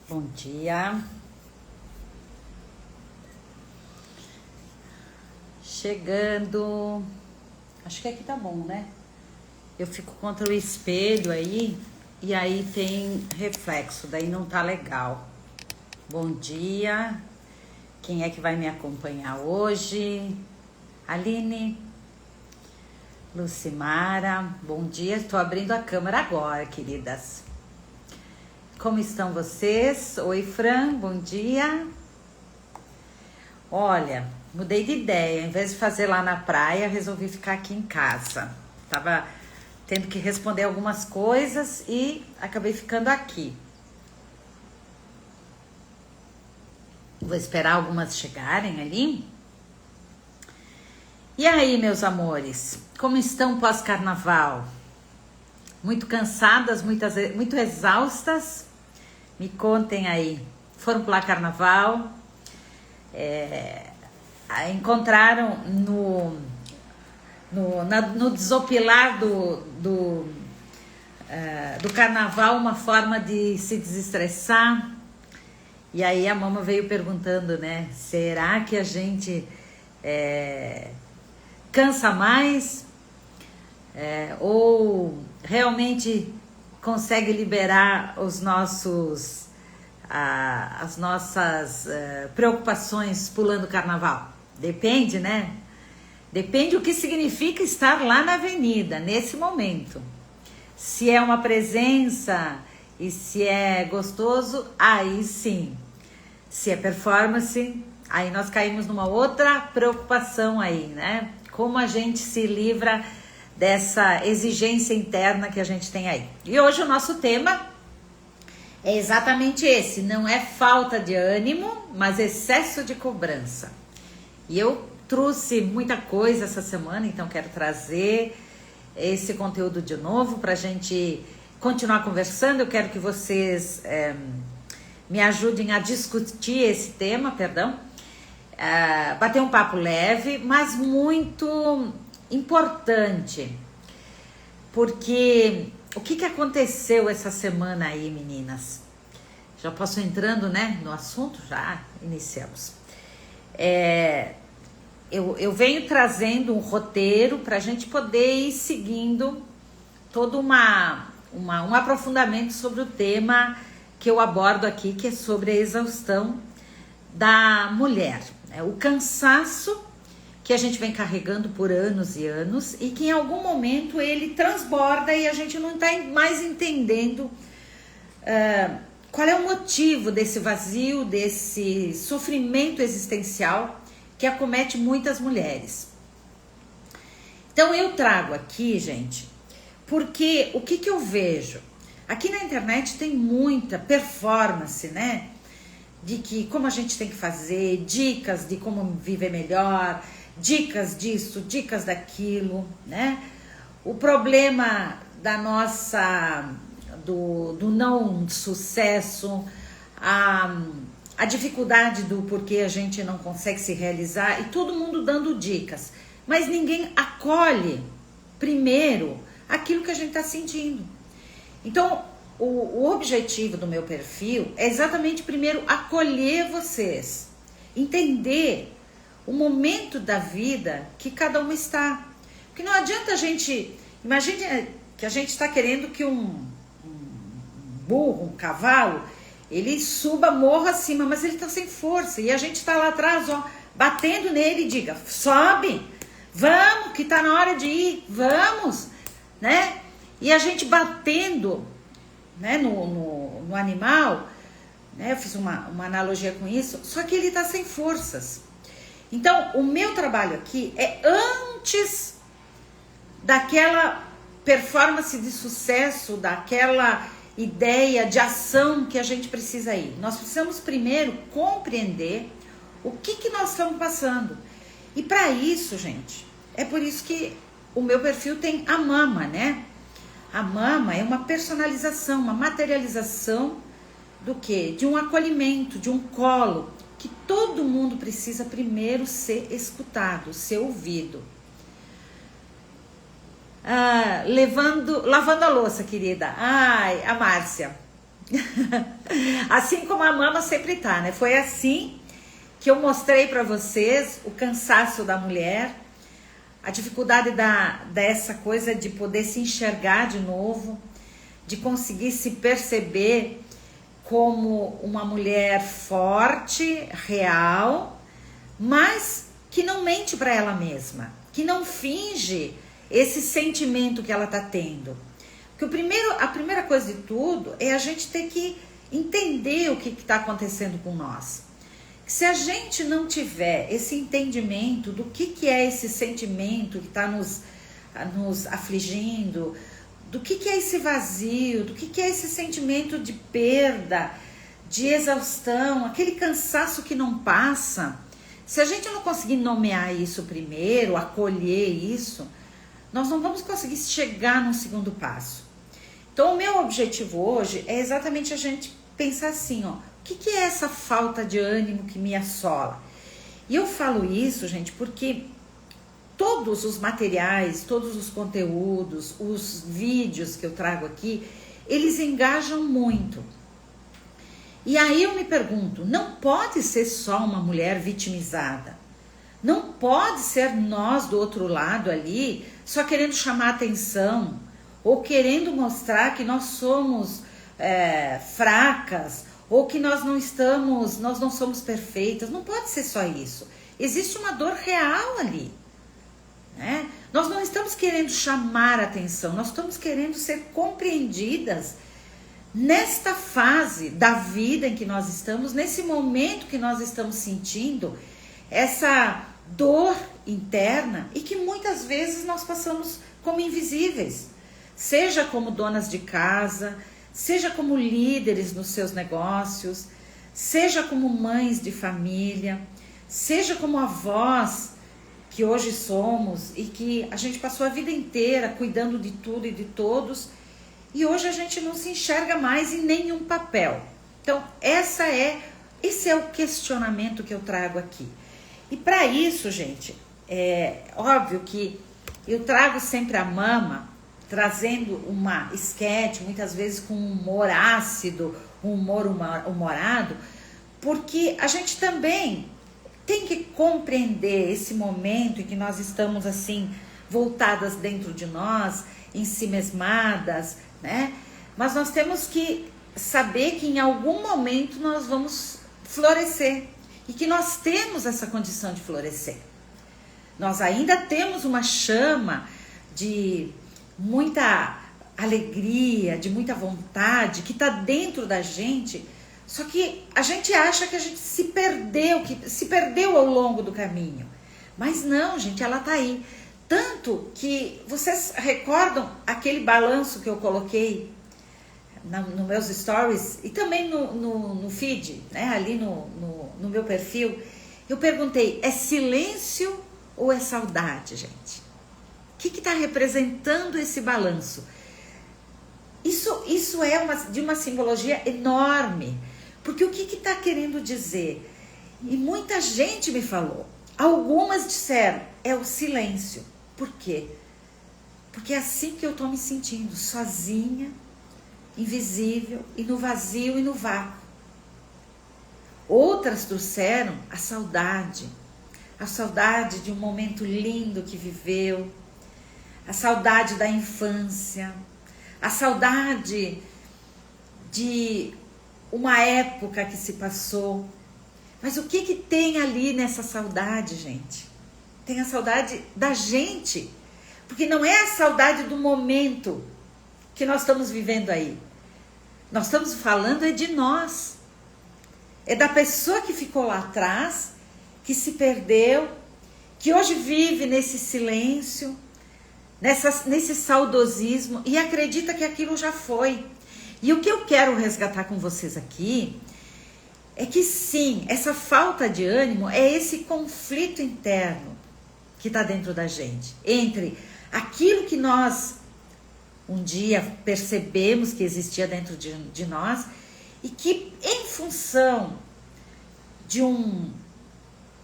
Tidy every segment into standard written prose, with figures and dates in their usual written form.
Bom dia. Chegando. Acho que aqui tá bom, né? Eu fico contra o espelho aí e aí tem reflexo, daí não tá legal. Bom dia. Quem é que vai me acompanhar hoje? Aline, Lucimara, bom dia. Estou abrindo a câmera agora, queridas. Como estão vocês? Oi, Fran, bom dia. Olha, mudei de ideia. Em vez de fazer lá na praia, resolvi ficar aqui em casa. Tava tendo que responder algumas coisas e acabei ficando aqui. Vou esperar algumas chegarem ali. E aí, meus amores, como estão pós-carnaval? Muito cansadas, muito exaustas? Me contem aí. Foram pular carnaval? Encontraram no desopilar do carnaval uma forma de se desestressar? E aí a mama veio perguntando, né? Será que a gente cansa mais? Ou realmente consegue liberar as nossas preocupações pulando carnaval? Depende, né? Depende o que significa estar lá na avenida, nesse momento. Se é uma presença e se é gostoso, aí sim. Se é performance, aí nós caímos numa outra preocupação aí, né? Como a gente se livra dessa exigência interna que a gente tem aí. E hoje o nosso tema é exatamente esse, não é falta de ânimo, mas excesso de cobrança. E eu trouxe muita coisa essa semana, então quero trazer esse conteúdo de novo para a gente continuar conversando. Eu quero que vocês me ajudem a discutir esse tema, bater um papo leve, mas muito importante, porque o que aconteceu essa semana aí, meninas? Já posso entrando, né, no assunto? Já iniciamos. Eu venho trazendo um roteiro para a gente poder ir seguindo todo um aprofundamento sobre o tema que eu abordo aqui, que é sobre a exaustão da mulher, o cansaço que a gente vem carregando por anos e anos e que em algum momento ele transborda e a gente não está mais entendendo qual é o motivo desse vazio, desse sofrimento existencial que acomete muitas mulheres. Então eu trago aqui, gente, porque o que eu vejo? Aqui na internet tem muita performance, né? De que como a gente tem que fazer, dicas de como viver melhor, dicas disso, dicas daquilo, né? O problema do não sucesso, a dificuldade do porquê a gente não consegue se realizar e todo mundo dando dicas, mas ninguém acolhe primeiro aquilo que a gente está sentindo. Então, o objetivo do meu perfil é exatamente primeiro acolher vocês, entender o momento da vida que cada uma está. Porque não adianta a gente... Imagine que a gente está querendo que um burro, um cavalo, ele suba morro acima, mas ele está sem força. E a gente está lá atrás, ó, batendo nele e diga, sobe, vamos, que está na hora de ir, vamos, né? E a gente batendo, né, no animal, né? Eu fiz uma analogia com isso, só que ele está sem forças. Então, o meu trabalho aqui é antes daquela performance de sucesso, daquela ideia de ação que a gente precisa ir. Nós precisamos primeiro compreender o que nós estamos passando. E para isso, gente, é por isso que o meu perfil tem a mama, né? A mama é uma personalização, uma materialização do quê? De um acolhimento, de um colo, que todo mundo precisa primeiro ser escutado, ser ouvido. Lavando a louça, querida. Ai, a Márcia. Assim como a mama sempre tá, né? Foi assim que eu mostrei para vocês o cansaço da mulher, a dificuldade dessa coisa de poder se enxergar de novo, de conseguir se perceber como uma mulher forte, real, mas que não mente para ela mesma, que não finge esse sentimento que ela tá tendo. Porque a primeira coisa de tudo é a gente ter que entender o que está acontecendo com nós. Se a gente não tiver esse entendimento do que é esse sentimento que está nos afligindo, do que é esse vazio, do que é esse sentimento de perda, de exaustão, aquele cansaço que não passa, se a gente não conseguir nomear isso primeiro, acolher isso, nós não vamos conseguir chegar no segundo passo. Então, o meu objetivo hoje é exatamente a gente pensar assim, ó, o que é essa falta de ânimo que me assola? E eu falo isso, gente, porque todos os materiais, todos os conteúdos, os vídeos que eu trago aqui, eles engajam muito. E aí eu me pergunto, não pode ser só uma mulher vitimizada. Não pode ser nós do outro lado ali, só querendo chamar atenção, ou querendo mostrar que nós somos fracas, ou que nós não somos perfeitas. Não pode ser só isso. Existe uma dor real ali, né? Nós não estamos querendo chamar atenção, nós estamos querendo ser compreendidas nesta fase da vida em que nós estamos, nesse momento que nós estamos sentindo essa dor interna e que muitas vezes nós passamos como invisíveis. Seja como donas de casa, seja como líderes nos seus negócios, seja como mães de família, seja como avós que hoje somos e que a gente passou a vida inteira cuidando de tudo e de todos e hoje a gente não se enxerga mais em nenhum papel. Então, esse é o questionamento que eu trago aqui. E para isso, gente, é óbvio que eu trago sempre a mama trazendo uma esquete, muitas vezes com um humor ácido, um humor humorado, porque a gente também tem que compreender esse momento em que nós estamos assim, voltadas dentro de nós, ensimesmadas, né? Mas nós temos que saber que em algum momento nós vamos florescer e que nós temos essa condição de florescer. Nós ainda temos uma chama de muita alegria, de muita vontade que está dentro da gente, só que a gente acha que a gente se perdeu ao longo do caminho. Mas não, gente, ela está aí. Tanto que vocês recordam aquele balanço que eu coloquei nos meus stories e também no feed, né, ali no meu perfil. Eu perguntei, é silêncio ou é saudade, gente? O que está representando esse balanço? Isso é de uma simbologia enorme. Porque o que está querendo dizer? E muita gente me falou. Algumas disseram, é o silêncio. Por quê? Porque é assim que eu estou me sentindo, sozinha, invisível, e no vazio e no vácuo. Outras trouxeram a saudade de um momento lindo que viveu, a saudade da infância, a saudade de uma época que se passou. Mas o que tem ali nessa saudade, gente? Tem a saudade da gente, porque não é a saudade do momento que nós estamos vivendo aí. Nós estamos falando de nós. É da pessoa que ficou lá atrás, que se perdeu, que hoje vive nesse silêncio, nesse saudosismo e acredita que aquilo já foi. E o que eu quero resgatar com vocês aqui é que sim, essa falta de ânimo é esse conflito interno que está dentro da gente, entre aquilo que nós um dia percebemos que existia dentro de nós e que em função de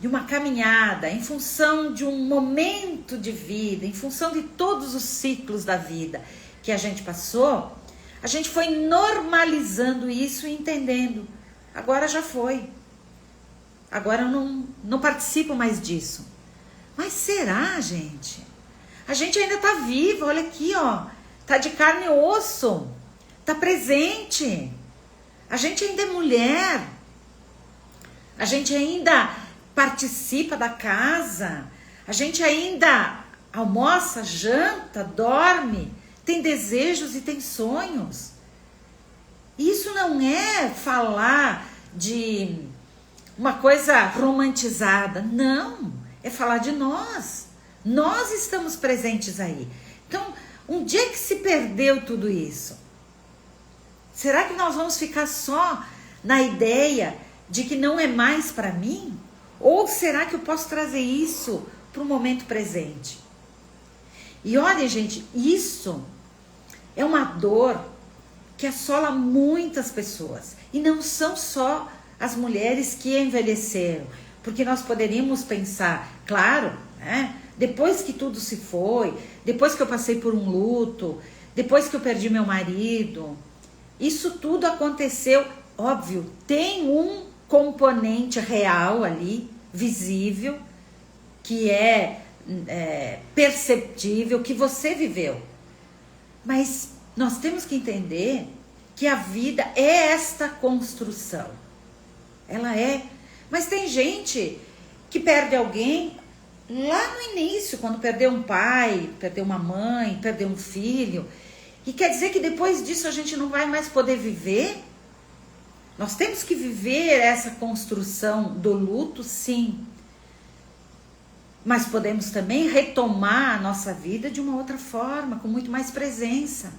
uma caminhada, em função de um momento de vida, em função de todos os ciclos da vida que a gente passou, A gente foi normalizando isso e entendendo. Agora já foi. Agora eu não participo mais disso. Mas será, gente? A gente ainda tá vivo, olha aqui, ó. Tá de carne e osso. Tá presente. A gente ainda é mulher. A gente ainda participa da casa. A gente ainda almoça, janta, dorme. Tem desejos e tem sonhos. Isso não é falar de uma coisa romantizada. Não. É falar de nós. Nós estamos presentes aí. Então, onde é que se perdeu tudo isso? Será que nós vamos ficar só na ideia de que não é mais para mim? Ou será que eu posso trazer isso para o momento presente? E olha, gente, isso é uma dor que assola muitas pessoas. E não são só as mulheres que envelheceram. Porque nós poderíamos pensar, claro, né? Depois que tudo se foi, depois que eu passei por um luto, depois que eu perdi meu marido, isso tudo aconteceu, óbvio, tem um componente real ali, visível, que é perceptível, que você viveu. Mas nós temos que entender que a vida é esta construção. Ela é. Mas tem gente que perde alguém lá no início, quando perdeu um pai, perdeu uma mãe, perdeu um filho. E quer dizer que depois disso a gente não vai mais poder viver? Nós temos que viver essa construção do luto, sim. Mas podemos também retomar a nossa vida de uma outra forma, com muito mais presença.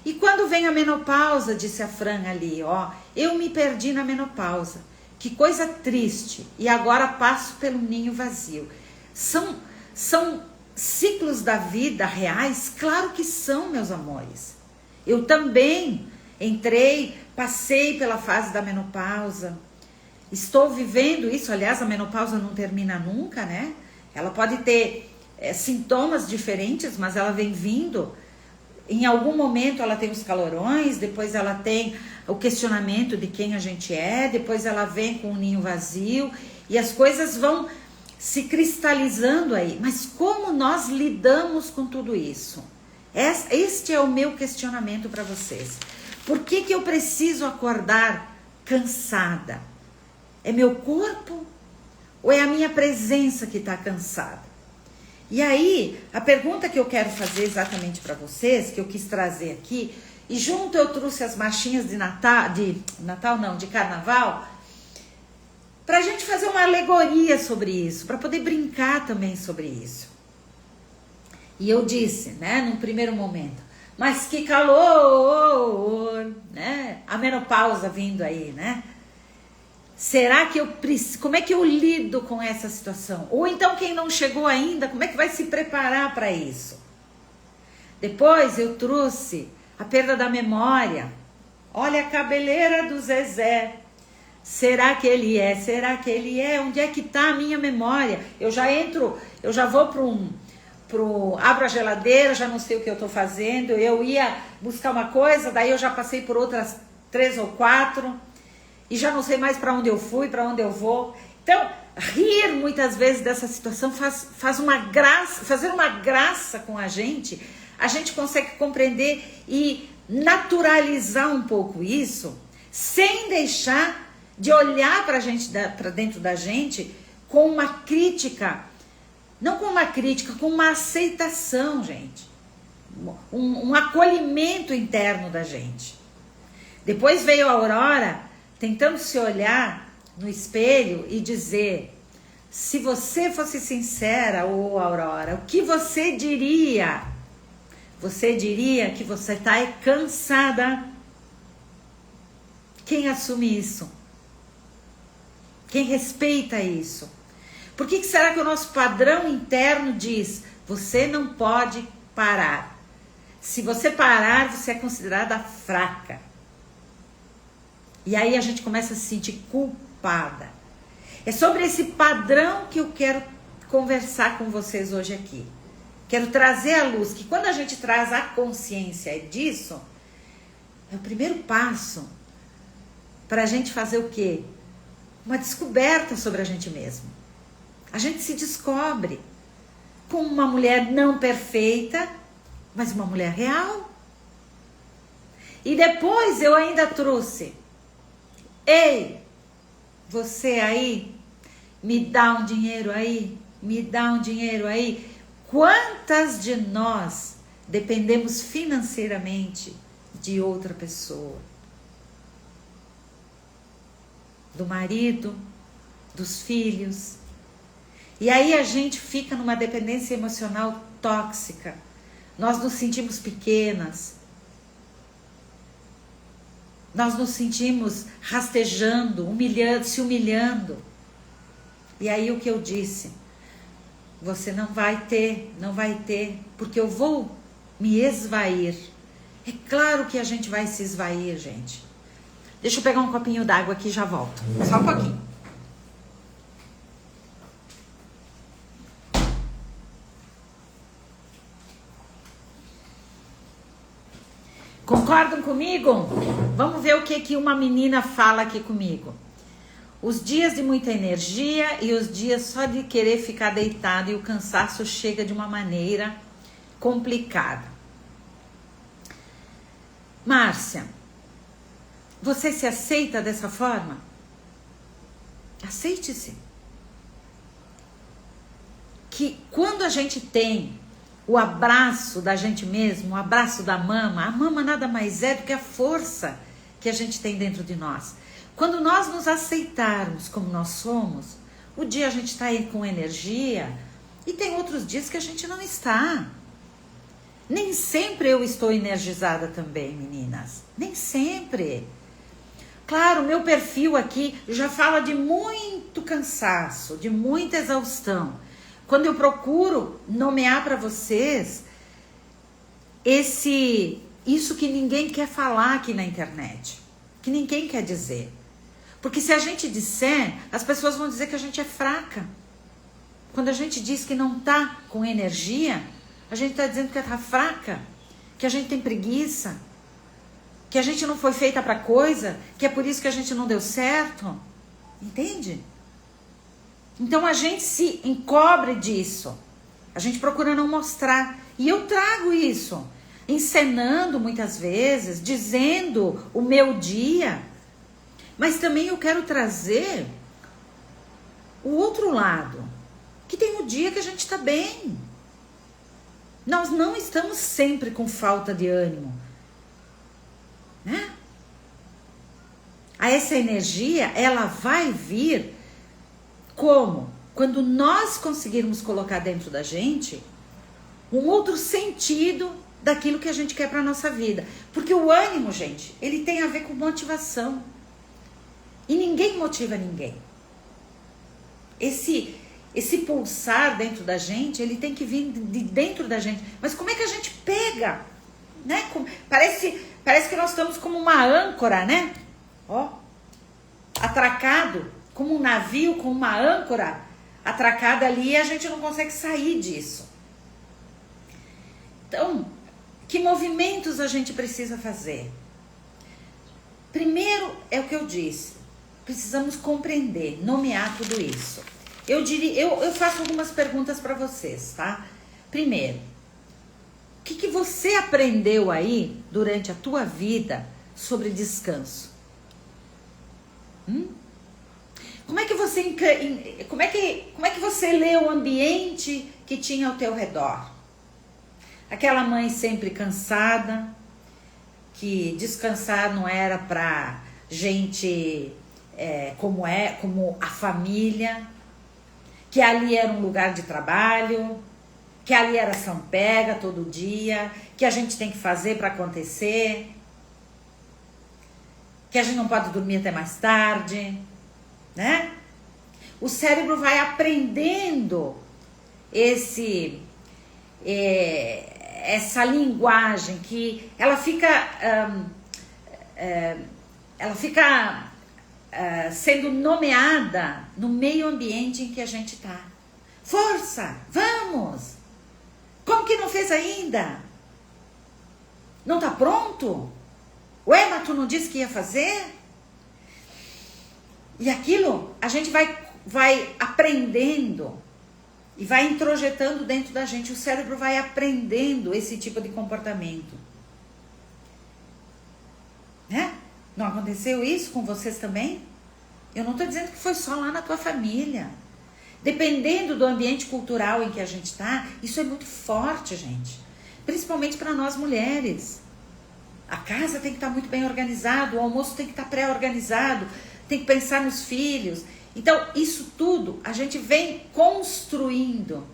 E quando vem a menopausa, disse a Fran ali, ó, eu me perdi na menopausa. Que coisa triste. E agora passo pelo ninho vazio. São ciclos da vida reais? Claro que são, meus amores. Eu também passei pela fase da menopausa. Estou vivendo isso. Aliás, a menopausa não termina nunca, né? Ela pode ter sintomas diferentes, mas ela vem vindo. Em algum momento ela tem os calorões, depois ela tem o questionamento de quem a gente é, depois ela vem com o ninho vazio e as coisas vão se cristalizando aí. Mas como nós lidamos com tudo isso? Este é o meu questionamento para vocês. Por que eu preciso acordar cansada? É meu corpo ou é a minha presença que está cansada? E aí, a pergunta que eu quero fazer exatamente para vocês, que eu quis trazer aqui, e junto eu trouxe as marchinhas de carnaval, para a gente fazer uma alegoria sobre isso, para poder brincar também sobre isso. E eu disse, né, num primeiro momento, mas que calor, né, a menopausa vindo aí, né? Será que eu preciso? Como é que eu lido com essa situação? Ou então quem não chegou ainda, como é que vai se preparar para isso? Depois eu trouxe a perda da memória. Olha a cabeleira do Zezé. Será que ele é? Será que ele é? Onde é que está a minha memória? Eu já vou abro a geladeira, já não sei o que eu estou fazendo. Eu ia buscar uma coisa, daí eu já passei por outras 3 ou 4. E já não sei mais para onde eu fui, para onde eu vou. Então, rir muitas vezes dessa situação fazer uma graça com a gente consegue compreender e naturalizar um pouco isso, sem deixar de olhar para dentro da gente com uma crítica, não com uma crítica, com uma aceitação, gente. Um acolhimento interno da gente. Depois veio a Aurora, tentando se olhar no espelho e dizer, se você fosse sincera, ô Aurora, o que você diria? Você diria que você está cansada. Quem assume isso? Quem respeita isso? Por que será que o nosso padrão interno diz, você não pode parar? Se você parar, você é considerada fraca. E aí a gente começa a se sentir culpada. É sobre esse padrão que eu quero conversar com vocês hoje aqui. Quero trazer à luz que quando a gente traz a consciência disso, É o primeiro passo para a gente fazer o quê? Uma descoberta sobre a gente mesmo. A gente se descobre como uma mulher não perfeita, mas uma mulher real. E depois eu ainda trouxe: ei, você aí, me dá um dinheiro aí, me dá um dinheiro aí. Quantas de nós dependemos financeiramente de outra pessoa? Do marido, dos filhos. E aí a gente fica numa dependência emocional tóxica. Nós nos sentimos pequenas. Nós nos sentimos rastejando, humilhando, se humilhando. E aí o que eu disse? Você não vai ter, porque eu vou me esvair. É claro que a gente vai se esvair, gente. Deixa eu pegar um copinho d'água aqui e já volto. Só um pouquinho. Concordam comigo? Vamos ver o que uma menina fala aqui comigo. Os dias de muita energia e os dias só de querer ficar deitado, e o cansaço chega de uma maneira complicada. Márcia, você se aceita dessa forma? Aceite-se. Que quando a gente tem o abraço da gente mesmo, o abraço da mama, a mama nada mais é do que a força que a gente tem dentro de nós. Quando nós nos aceitarmos como nós somos, o dia a gente está aí com energia e tem outros dias que a gente não está. Nem sempre eu estou energizada também, meninas. Nem sempre. Claro, meu perfil aqui já fala de muito cansaço, de muita exaustão. Quando eu procuro nomear para vocês isso que ninguém quer falar aqui na internet, que ninguém quer dizer. Porque se a gente disser, as pessoas vão dizer que a gente é fraca. Quando a gente diz que não está com energia, a gente está dizendo que está fraca, que a gente tem preguiça, que a gente não foi feita para coisa, que é por isso que a gente não deu certo. Entende? Então a gente se encobre disso. A gente procura não mostrar. E eu trago isso, encenando muitas vezes, dizendo o meu dia. Mas também eu quero trazer o outro lado. Que tem um dia que a gente está bem. Nós não estamos sempre com falta de ânimo. Né? Essa energia, ela vai vir como? Quando nós conseguirmos colocar dentro da gente um outro sentido daquilo que a gente quer para a nossa vida. Porque o ânimo, gente, ele tem a ver com motivação. E ninguém motiva ninguém. Esse pulsar dentro da gente, ele tem que vir de dentro da gente. Mas como é que a gente pega? Né? Parece que nós estamos como uma âncora, né? Ó, atracado. Como um navio com uma âncora atracada ali, e a gente não consegue sair disso. Então, que movimentos a gente precisa fazer? Primeiro, é o que eu disse, precisamos compreender, nomear tudo isso. Eu faço algumas perguntas para vocês, tá? Primeiro, o que você aprendeu aí durante a tua vida sobre descanso? Como é que você lê o ambiente que tinha ao teu redor? Aquela mãe sempre cansada, que descansar não era para gente como a família, que ali era um lugar de trabalho, que ali era São Pega todo dia, que a gente tem que fazer para acontecer, que a gente não pode dormir até mais tarde. Né? O cérebro vai aprendendo essa linguagem que ela fica sendo nomeada no meio ambiente em que a gente está. Força, vamos! Como que não fez ainda? Não está pronto? Ou é tu não disse que ia fazer? E aquilo a gente vai aprendendo e vai introjetando dentro da gente. O cérebro vai aprendendo esse tipo de comportamento. Né? Não aconteceu isso com vocês também? Eu não estou dizendo que foi só lá na tua família. Dependendo do ambiente cultural em que a gente está, isso é muito forte, gente. Principalmente para nós mulheres. A casa tem que estar muito bem organizada, o almoço tem que estar pré-organizado, tem que pensar nos filhos. Então, isso tudo a gente vem construindo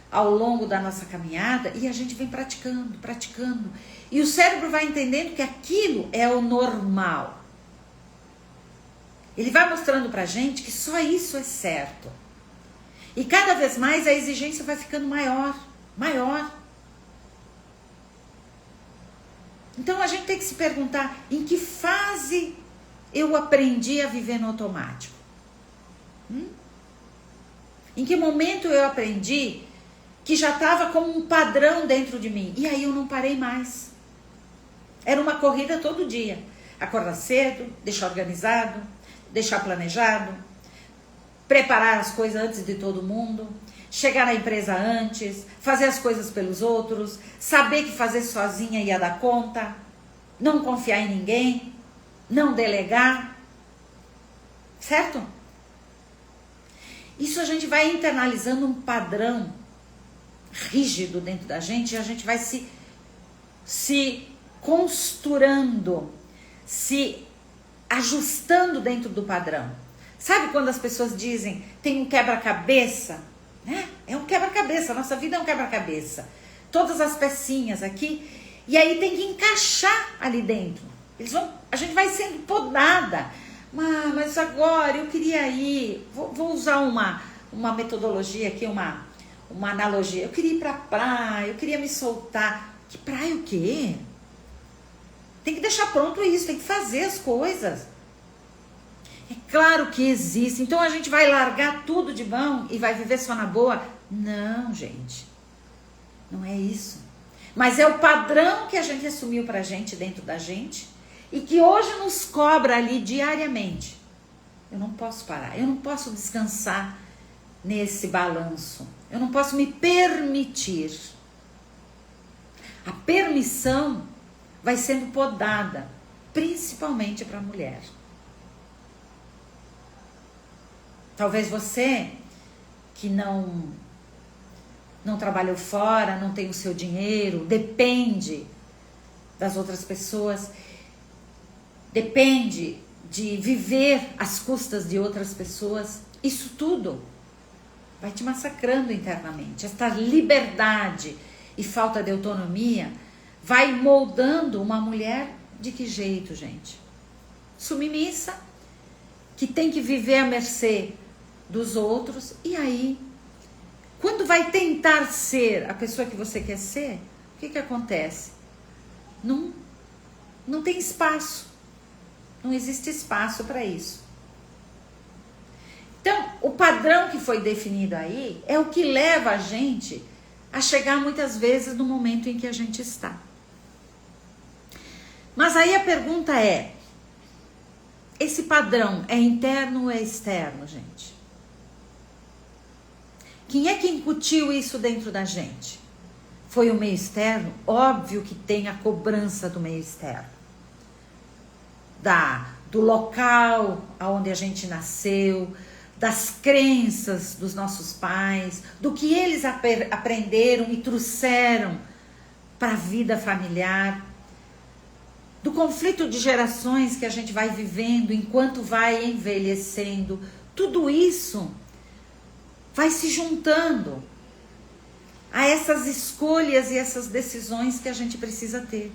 ao longo da nossa caminhada e a gente vem praticando. E o cérebro vai entendendo que aquilo é o normal. Ele vai mostrando pra gente que só isso é certo. E cada vez mais a exigência vai ficando maior. Então a gente tem que se perguntar em que fase eu aprendi a viver no automático. Em que momento eu aprendi que já estava como um padrão dentro de mim. E aí eu não parei mais. Era uma corrida todo dia. Acordar cedo, deixar organizado, deixar planejado, preparar as coisas antes de todo mundo, chegar na empresa antes, fazer as coisas pelos outros, saber que fazer sozinha ia dar conta, não confiar em ninguém, não delegar. Certo? Isso a gente vai internalizando um padrão rígido dentro da gente e a gente vai se costurando, se ajustando dentro do padrão. Sabe quando as pessoas dizem, tem um quebra-cabeça? Né? É um quebra-cabeça, a nossa vida é um quebra-cabeça. Todas as pecinhas aqui, e aí tem que encaixar ali dentro. A gente vai sendo podada. Mas agora eu queria ir, vou usar uma metodologia aqui, uma analogia. Eu queria ir pra praia, eu queria me soltar. Que praia o quê? Tem que deixar pronto isso, tem que fazer as coisas. É claro que existe. Então a gente vai largar tudo de mão e vai viver só na boa? Não, gente. Não é isso. Mas é o padrão que a gente assumiu pra gente, dentro da gente, e que hoje nos cobra ali diariamente. Eu não posso parar, eu não posso descansar nesse balanço. Eu não posso me permitir. A permissão vai sendo podada, principalmente para a mulher. Talvez você que não trabalhou fora, não tem o seu dinheiro, depende das outras pessoas, depende de viver às custas de outras pessoas, isso tudo vai te massacrando internamente. Esta liberdade e falta de autonomia vai moldando uma mulher de que jeito, gente? Submissa, que tem que viver à mercê dos outros, e aí, quando vai tentar ser a pessoa que você quer ser, o que acontece? Não tem espaço. Não existe espaço para isso. Então, o padrão que foi definido aí é o que leva a gente a chegar muitas vezes no momento em que a gente está. Mas aí a pergunta é, esse padrão é interno ou é externo, gente? Quem é que incutiu isso dentro da gente? Foi o meio externo? Óbvio que tem a cobrança do meio externo. Do local onde a gente nasceu, das crenças dos nossos pais, do que eles aprenderam e trouxeram para a vida familiar, do conflito de gerações que a gente vai vivendo enquanto vai envelhecendo. Tudo isso vai se juntando a essas escolhas e essas decisões que a gente precisa ter.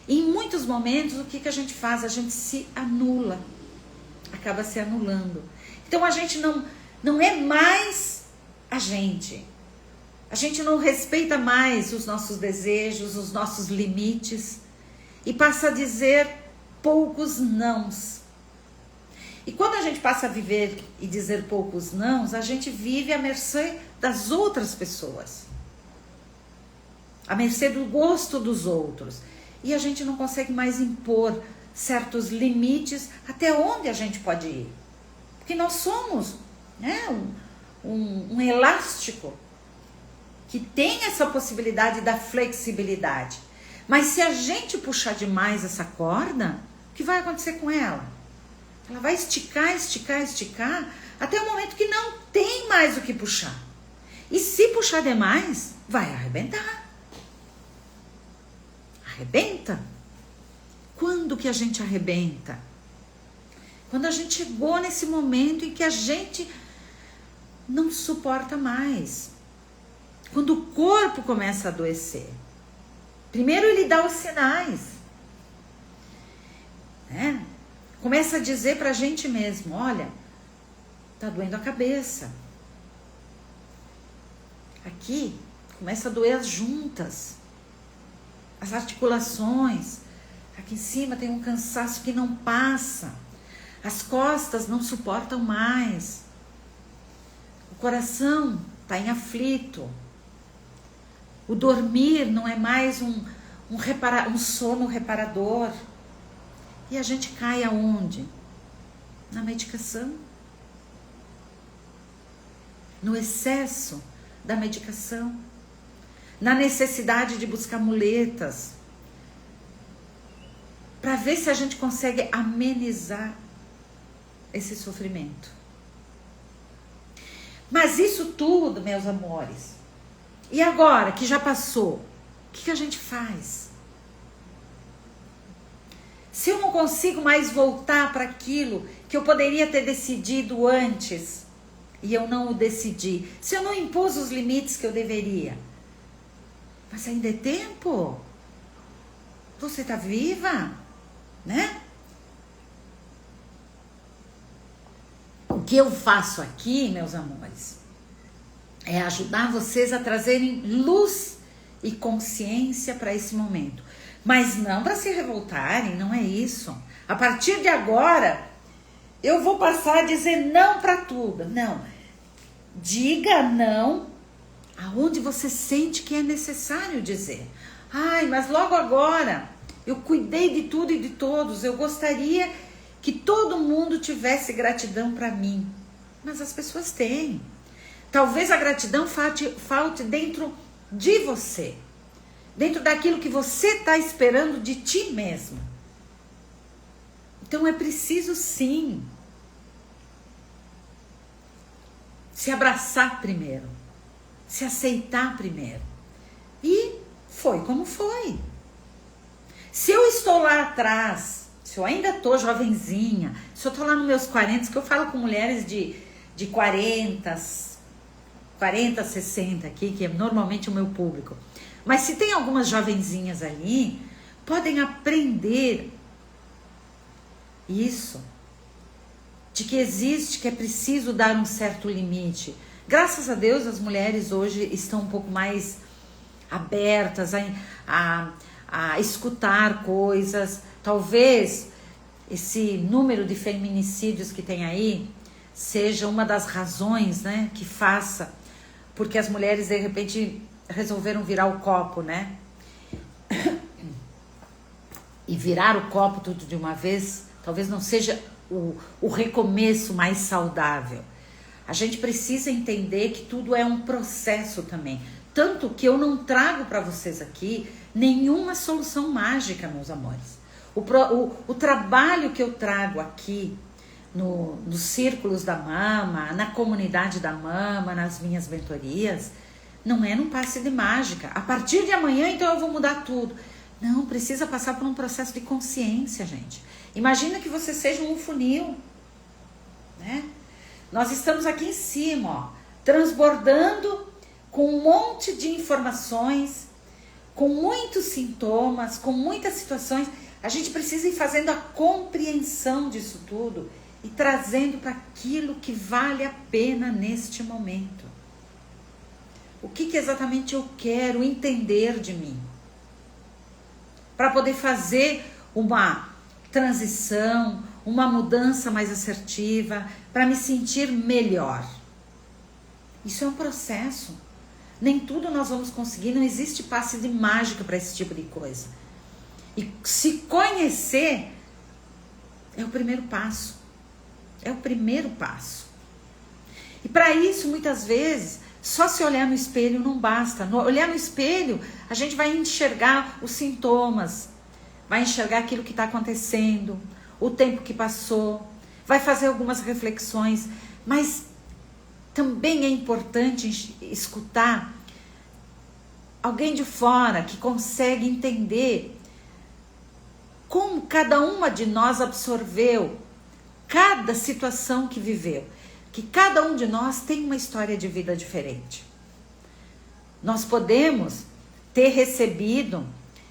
E em muitos momentos, o que a gente faz? A gente se anula, acaba se anulando. Então, a gente não é mais a gente não respeita mais os nossos desejos, os nossos limites, e passa a dizer poucos nãos. E quando a gente passa a viver e dizer poucos nãos, a gente vive à mercê das outras pessoas, à mercê do gosto dos outros. E a gente não consegue mais impor certos limites até onde a gente pode ir. Porque nós somos, né, um elástico que tem essa possibilidade da flexibilidade. Mas se a gente puxar demais essa corda, o que vai acontecer com ela? Ela vai esticar, esticar, esticar, até o momento que não tem mais o que puxar. E se puxar demais, vai arrebentar. Arrebenta. Quando que a gente arrebenta? Quando a gente chegou nesse momento em que a gente não suporta mais. Quando o corpo começa a adoecer. Primeiro ele dá os sinais. Né? Começa a dizer pra gente mesmo, olha, tá doendo a cabeça. Aqui começa a doer as juntas, as articulações. Aqui em cima tem um cansaço que não passa. As costas não suportam mais. O coração está em aflito. O dormir não é mais um sono reparador. E a gente cai aonde? Na medicação. No excesso da medicação. Na necessidade de buscar muletas. Para ver se a gente consegue amenizar esse sofrimento. Mas isso tudo, meus amores, e agora que já passou, o que a gente faz? Se eu não consigo mais voltar para aquilo que eu poderia ter decidido antes, e eu não o decidi, se eu não impus os limites que eu deveria, mas ainda é tempo. Você está viva, né? O que eu faço aqui, meus amores, é ajudar vocês a trazerem luz e consciência para esse momento. Mas não para se revoltarem, não é isso. A partir de agora, eu vou passar a dizer não para tudo. Não. Diga não aonde você sente que é necessário dizer. Ai, mas logo agora eu cuidei de tudo e de todos. Eu gostaria que todo mundo tivesse gratidão para mim. Mas as pessoas têm. Talvez a gratidão falte dentro de você. Dentro daquilo que você está esperando de ti mesmo. Então é preciso sim se abraçar primeiro. Se aceitar primeiro. E foi como foi. Se eu estou lá atrás, se eu ainda estou jovenzinha, se eu estou lá nos meus 40, que eu falo com mulheres de 40, 60 aqui, que é normalmente o meu público. Mas se tem algumas jovenzinhas ali, podem aprender isso, de que existe, que é preciso dar um certo limite. Graças a Deus as mulheres hoje estão um pouco mais abertas a escutar coisas. Talvez esse número de feminicídios que tem aí seja uma das razões, né, que faça, porque as mulheres de repente resolveram virar o copo, né? E virar o copo tudo de uma vez, talvez não seja o recomeço mais saudável. A gente precisa entender que tudo é um processo também. Tanto que eu não trago para vocês aqui nenhuma solução mágica, meus amores. O trabalho que eu trago aqui nos círculos da mama, na comunidade da mama, nas minhas mentorias, não é num passe de mágica. A partir de amanhã, então, eu vou mudar tudo. Não, precisa passar por um processo de consciência, gente. Imagina que você seja um funil, né? Nós estamos aqui em cima, ó, transbordando com um monte de informações, com muitos sintomas, com muitas situações. A gente precisa ir fazendo a compreensão disso tudo e trazendo para aquilo que vale a pena neste momento. O que exatamente eu quero entender de mim? Para poder fazer uma transição, uma mudança mais assertiva, para me sentir melhor. Isso é um processo. Nem tudo nós vamos conseguir, não existe passe de mágica para esse tipo de coisa. E se conhecer É o primeiro passo. É o primeiro passo. E para isso, muitas vezes, só se olhar no espelho não basta. Olhar no espelho, a gente vai enxergar os sintomas, vai enxergar aquilo que está acontecendo, o tempo que passou, vai fazer algumas reflexões, mas também é importante escutar alguém de fora que consegue entender como cada uma de nós absorveu cada situação que viveu, que cada um de nós tem uma história de vida diferente. Nós podemos ter recebido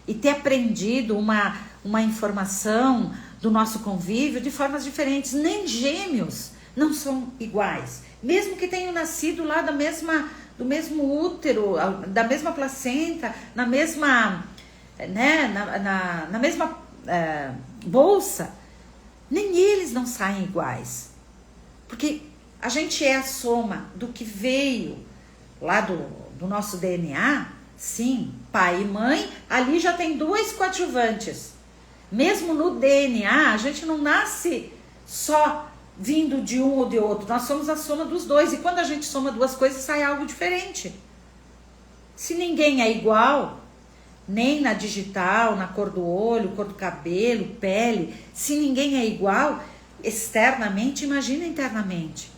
e ter aprendido uma informação do nosso convívio de formas diferentes. Nem gêmeos não são iguais, mesmo que tenham nascido lá do mesmo útero, da mesma placenta, na mesma, né, na mesma bolsa, nem eles não saem iguais, porque a gente é a soma do que veio lá do nosso DNA. Sim, pai e mãe, ali já tem 2 coadjuvantes. Mesmo no DNA, a gente não nasce só vindo de um ou de outro, nós somos a soma dos dois, e quando a gente soma 2 coisas, sai algo diferente. Se ninguém é igual, nem na digital, na cor do olho, cor do cabelo, pele, se ninguém é igual externamente, imagina internamente.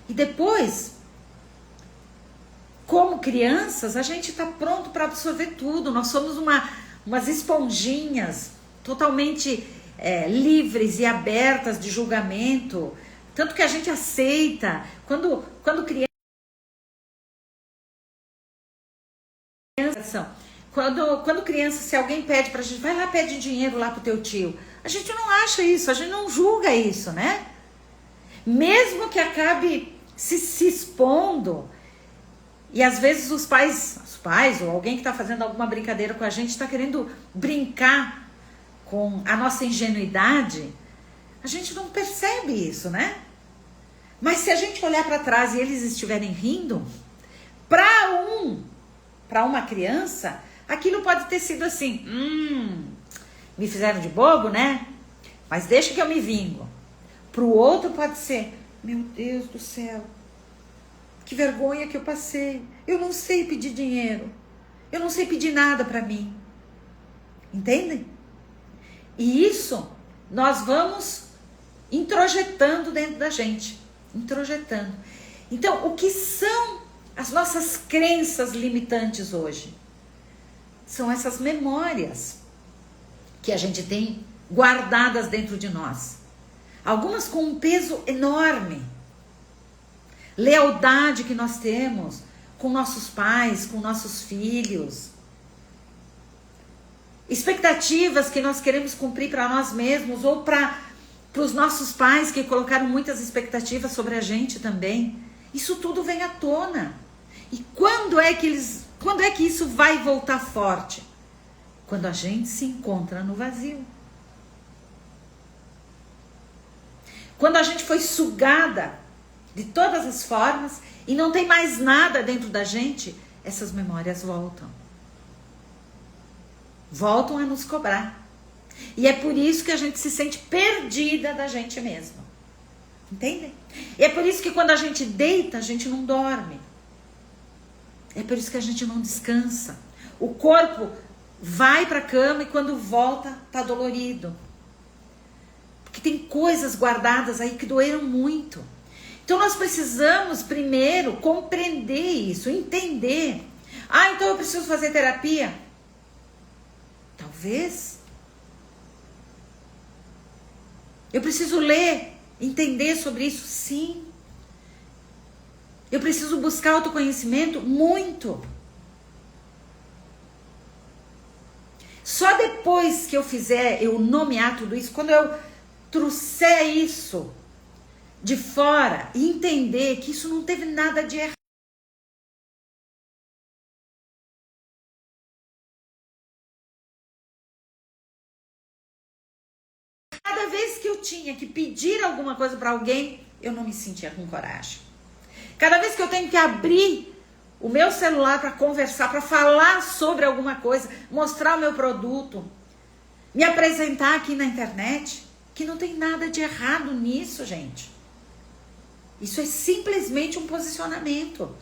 E depois, como crianças, a gente está pronto para absorver tudo. Nós somos umas esponjinhas totalmente livres e abertas de julgamento. Tanto que a gente aceita. Quando criança, se alguém pede pra gente, vai lá, pede dinheiro lá pro teu tio. A gente não acha isso, a gente não julga isso, né? Mesmo que acabe se expondo, e às vezes os pais ou alguém que está fazendo alguma brincadeira com a gente está querendo brincar com a nossa ingenuidade, a gente não percebe isso, né? Mas se a gente olhar para trás e eles estiverem rindo, para uma criança, aquilo pode ter sido assim, me fizeram de bobo, né? Mas deixa que eu me vingo. Para o outro pode ser, meu Deus do céu, que vergonha que eu passei. Eu não sei pedir dinheiro. Eu não sei pedir nada para mim. Entendem? E isso nós vamos introjetando dentro da gente. Introjetando. Então, o que são as nossas crenças limitantes hoje? São essas memórias que a gente tem guardadas dentro de nós. Algumas com um peso enorme. Lealdade que nós temos com nossos pais, com nossos filhos. Expectativas que nós queremos cumprir para nós mesmos ou para os nossos pais que colocaram muitas expectativas sobre a gente também. Isso tudo vem à tona. E quando é que isso vai voltar forte? Quando a gente se encontra no vazio. Quando a gente foi sugada de todas as formas e não tem mais nada dentro da gente, essas memórias voltam. Voltam a nos cobrar. E é por isso que a gente se sente perdida da gente mesma. Entendem? E é por isso que quando a gente deita, a gente não dorme. É por isso que a gente não descansa. O corpo vai para a cama e quando volta, tá dolorido. Porque tem coisas guardadas aí que doeram muito. Então nós precisamos primeiro compreender isso, entender. Então eu preciso fazer terapia? Talvez. Eu preciso ler, entender sobre isso? Sim. Eu preciso buscar autoconhecimento? Muito. Só depois que eu nomear tudo isso, quando eu trouxer isso de fora e entender que isso não teve nada de errado. Cada vez que eu tinha que pedir alguma coisa para alguém, eu não me sentia com coragem. Cada vez que eu tenho que abrir o meu celular para conversar, para falar sobre alguma coisa, mostrar o meu produto, me apresentar aqui na internet, Que não tem nada de errado nisso, gente. Isso é simplesmente um posicionamento.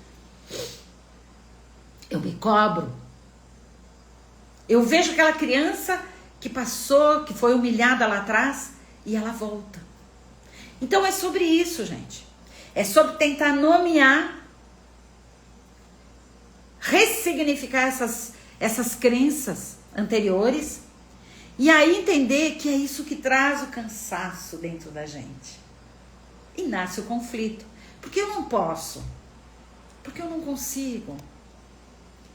Eu me cobro. Eu vejo aquela criança que passou, que foi humilhada lá atrás, e ela volta. Então é sobre isso, gente. É sobre tentar nomear, ressignificar essas crenças anteriores, e aí entender que é isso que traz o cansaço dentro da gente. E nasce o conflito. Por que eu não posso? Por que eu não consigo?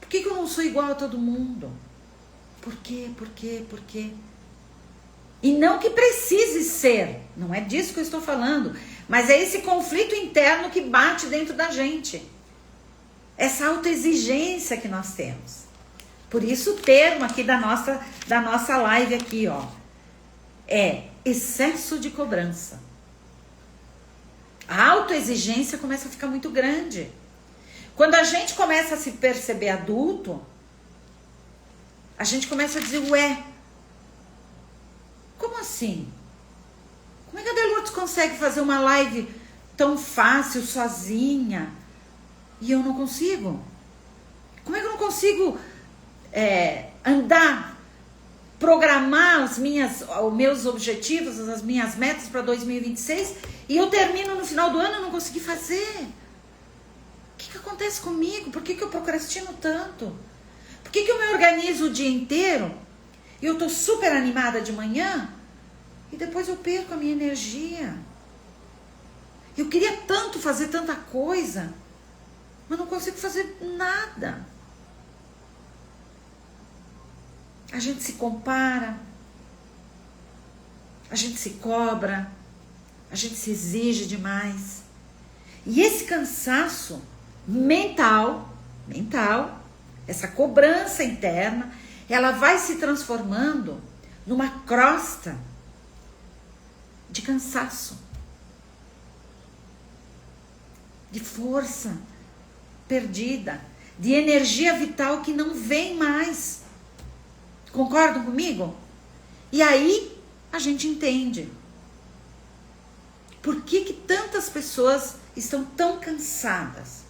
Por que eu não sou igual a todo mundo? Por quê? Por quê? Por quê? E não que precise ser. Não é disso que eu estou falando. Mas é esse conflito interno que bate dentro da gente. Essa autoexigência que nós temos. Por isso o termo aqui da nossa live aqui, ó, é excesso de cobrança. A autoexigência começa a ficar muito grande. Quando a gente começa a se perceber adulto, a gente começa a dizer, ué, como assim? Como é que a Delourdes consegue fazer uma live tão fácil, sozinha, e eu não consigo? Como é que eu não consigo andar, programar os meus objetivos, as minhas metas para 2026, e eu termino no final do ano e não consegui fazer? O que acontece comigo? Por que eu procrastino tanto? Por que eu me organizo o dia inteiro e eu tô super animada de manhã e depois eu perco a minha energia? Eu queria tanto fazer tanta coisa, mas não consigo fazer nada. A gente se compara, a gente se cobra, a gente se exige demais. E esse cansaço mental, essa cobrança interna, ela vai se transformando numa crosta de cansaço, de força perdida, de energia vital que não vem mais. Concordam comigo? E aí a gente entende por que tantas pessoas estão tão cansadas.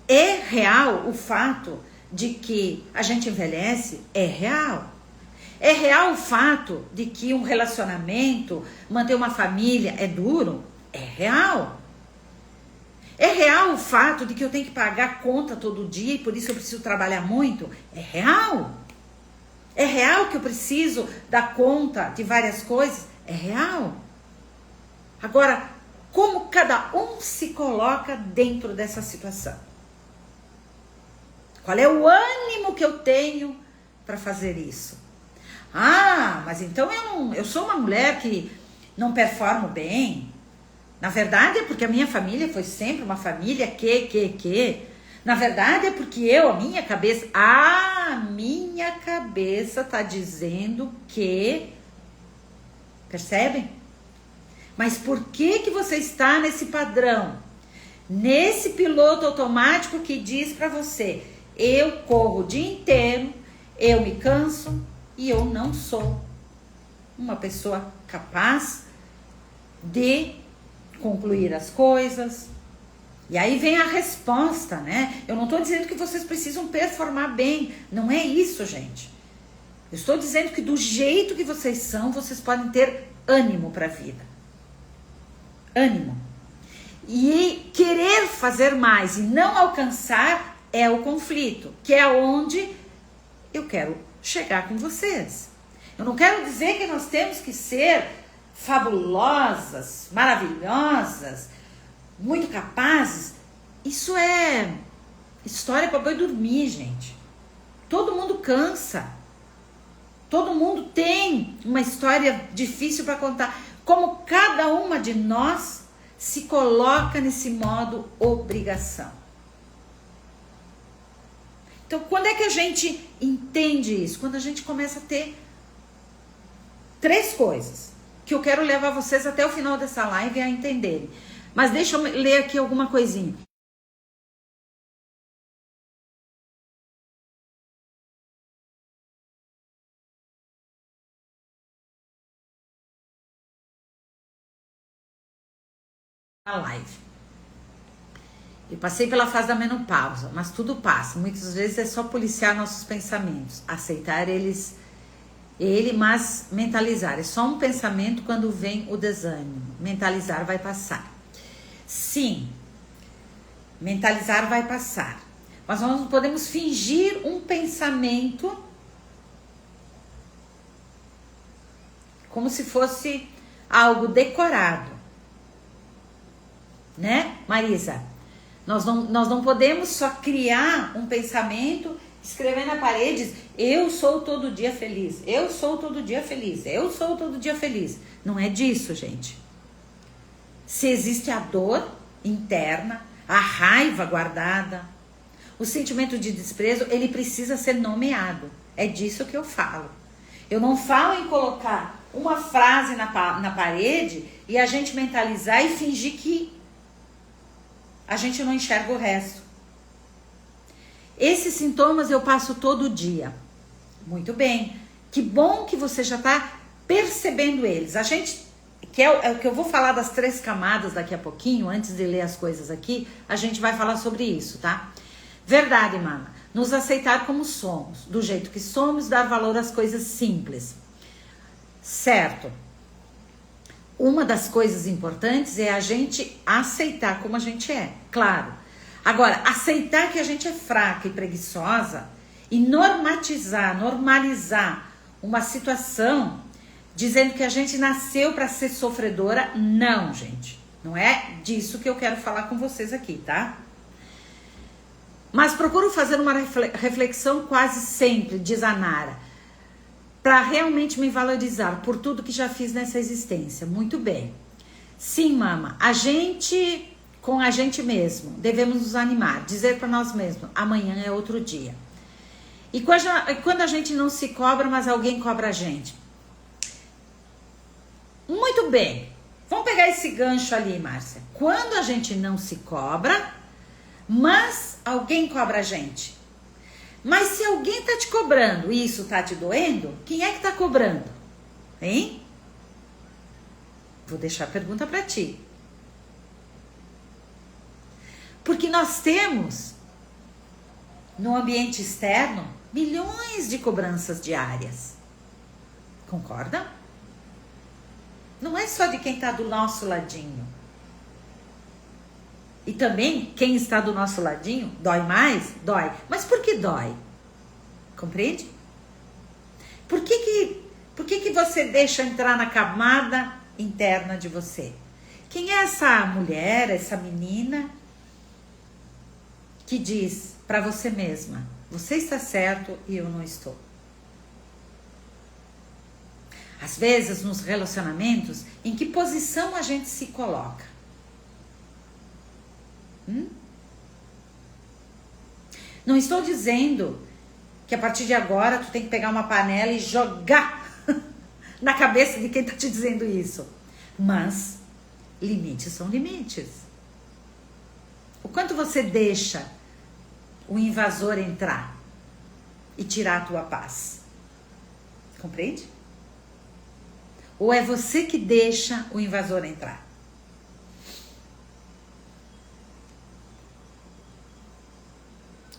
É real o fato de que a gente envelhece? É real. É real o fato de que um relacionamento, manter uma família é duro? É real. É real o fato de que eu tenho que pagar conta todo dia e por isso eu preciso trabalhar muito? É real. É real que eu preciso dar conta de várias coisas? É real. Agora, como cada um se coloca dentro dessa situação? Qual é o ânimo que eu tenho para fazer isso? Ah, mas então eu sou uma mulher que não performo bem. Na verdade é porque a minha família foi sempre uma família que. Na verdade é porque a minha cabeça tá dizendo que... Percebem? Mas por que você está nesse padrão? Nesse piloto automático que diz para você, eu corro o dia inteiro, eu me canso e eu não sou uma pessoa capaz de concluir as coisas. E aí vem a resposta, né? Eu não estou dizendo que vocês precisam performar bem. Não é isso, gente. Eu estou dizendo que do jeito que vocês são, vocês podem ter ânimo para a vida. Ânimo. E querer fazer mais e não alcançar é o conflito, que é onde eu quero chegar com vocês. Eu não quero dizer que nós temos que ser fabulosas, maravilhosas, muito capazes. Isso é história para boi dormir, gente. Todo mundo cansa. Todo mundo tem uma história difícil para contar. Como cada uma de nós se coloca nesse modo obrigação. Então, quando é que a gente entende isso? Quando a gente começa a ter 3 coisas que eu quero levar vocês até o final dessa live a entenderem. Mas deixa eu ler aqui alguma coisinha. a live. Eu passei pela fase da menopausa, mas tudo passa. Muitas vezes é só policiar nossos pensamentos, aceitar mas mentalizar. É só um pensamento quando vem o desânimo. Mentalizar vai passar. Sim, mentalizar vai passar. Mas nós não podemos fingir um pensamento como se fosse algo decorado. Né, Marisa? Nós não podemos só criar um pensamento, escrever na parede, eu sou todo dia feliz, eu sou todo dia feliz, eu sou todo dia feliz. Não é disso, gente. Se existe a dor interna, a raiva guardada, o sentimento de desprezo, ele precisa ser nomeado. É disso que eu falo. Eu não falo em colocar uma frase na parede e a gente mentalizar e fingir que a gente não enxerga o resto. Esses sintomas eu passo todo dia. Muito bem. Que bom que você já está percebendo eles. A gente, que é o que eu vou falar das 3 camadas daqui a pouquinho, antes de ler as coisas aqui, a gente vai falar sobre isso, tá? Verdade, mama. Nos aceitar como somos, do jeito que somos, dar valor às coisas simples. Certo. Uma das coisas importantes é a gente aceitar como a gente é, claro. Agora, aceitar que a gente é fraca e preguiçosa e normalizar uma situação dizendo que a gente nasceu para ser sofredora, não, gente. Não é disso que eu quero falar com vocês aqui, tá? Mas procuro fazer uma reflexão quase sempre, diz a Nara, para realmente me valorizar por tudo que já fiz nessa existência. Muito bem. Sim, mama, com a gente mesmo, devemos nos animar, dizer para nós mesmos, amanhã é outro dia. E quando a gente não se cobra, mas alguém cobra a gente. Muito bem. Vamos pegar esse gancho ali, Márcia. Quando a gente não se cobra, mas alguém cobra a gente. Mas se alguém tá te cobrando e isso tá te doendo, quem é que tá cobrando? Hein? Vou deixar a pergunta para ti. Porque nós temos, no ambiente externo, milhões de cobranças diárias. Concorda? Não é só de quem tá do nosso ladinho. E também, quem está do nosso ladinho, dói mais? Dói. Mas por que dói? Compreende? Por que você deixa entrar na camada interna de você? Quem é essa mulher, essa menina que diz para você mesma, você está certo e eu não estou? Às vezes, nos relacionamentos, em que posição a gente se coloca? Não estou dizendo que a partir de agora tu tem que pegar uma panela e jogar na cabeça de quem tá te dizendo isso. Mas limites são limites. O quanto você deixa o invasor entrar e tirar a tua paz? Compreende? Ou é você que deixa o invasor entrar?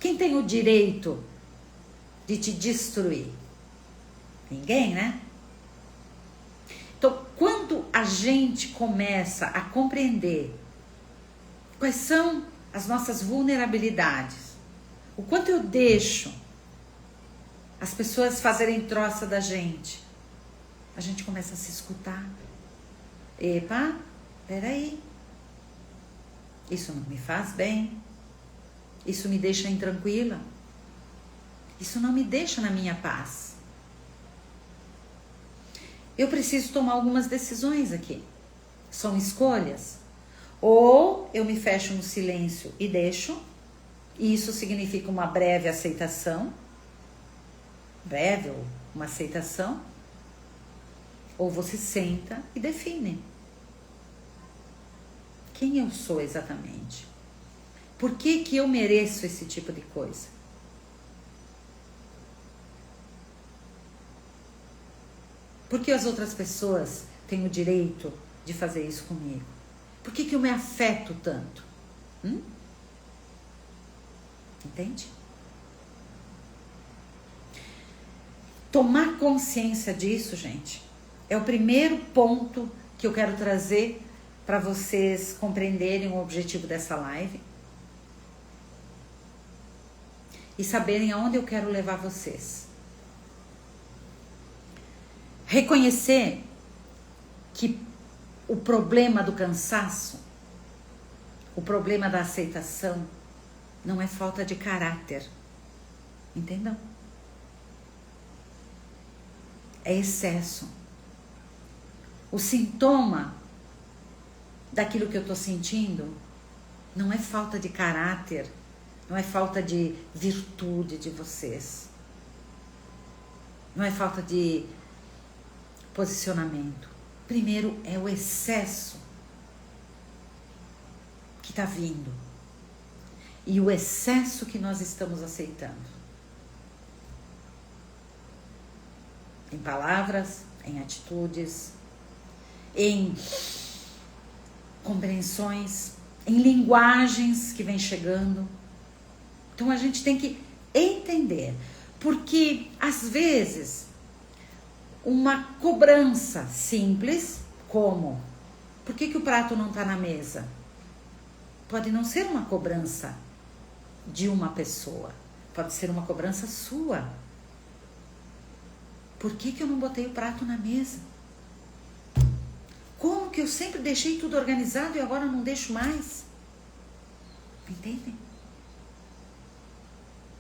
Quem tem o direito de te destruir? Ninguém, né? Então, quando a gente começa a compreender quais são as nossas vulnerabilidades, o quanto eu deixo as pessoas fazerem troça da gente, a gente começa a se escutar. Epa, peraí. Isso não me faz bem. Isso me deixa intranquila. Isso não me deixa na minha paz. Eu preciso tomar algumas decisões aqui. São escolhas. Ou eu me fecho no silêncio e deixo. E isso significa uma breve aceitação. Breve ou uma aceitação. Ou você senta e define. Quem eu sou exatamente? Por que eu mereço esse tipo de coisa? Por que as outras pessoas têm o direito de fazer isso comigo? Por que eu me afeto tanto? Entende? Tomar consciência disso, gente, é o primeiro ponto que eu quero trazer para vocês compreenderem o objetivo dessa live e saberem aonde eu quero levar vocês. Reconhecer que o problema do cansaço, o problema da aceitação, não é falta de caráter, entendam? É excesso. O sintoma daquilo que eu tô sentindo não é falta de caráter, não é falta de virtude de vocês, não é falta de posicionamento. Primeiro é o excesso que está vindo e o excesso que nós estamos aceitando. Em palavras, em atitudes, em compreensões, em linguagens que vem chegando. Então a gente tem que entender, porque às vezes uma cobrança simples, como por que o prato não está na mesa? Pode não ser uma cobrança de uma pessoa, pode ser uma cobrança sua. Por que eu não botei o prato na mesa? Como que eu sempre deixei tudo organizado e agora não deixo mais? Entendem?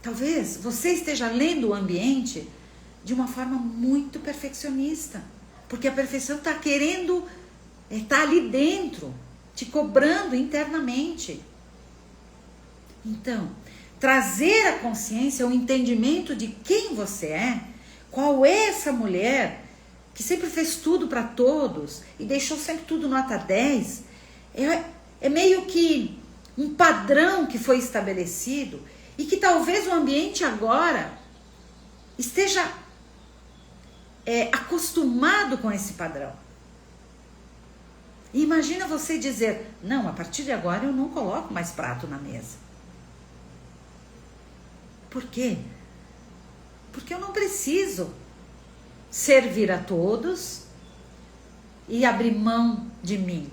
Talvez você esteja lendo o ambiente de uma forma muito perfeccionista, porque a perfeição está querendo, está ali dentro, te cobrando internamente. Então, trazer a consciência, o entendimento de quem você é, qual é essa mulher que sempre fez tudo para todos e deixou sempre tudo nota 10, é meio que um padrão que foi estabelecido e que talvez o ambiente agora esteja acostumado com esse padrão. E imagina você dizer, não, a partir de agora eu não coloco mais prato na mesa. Por quê? Porque eu não preciso servir a todos e abrir mão de mim.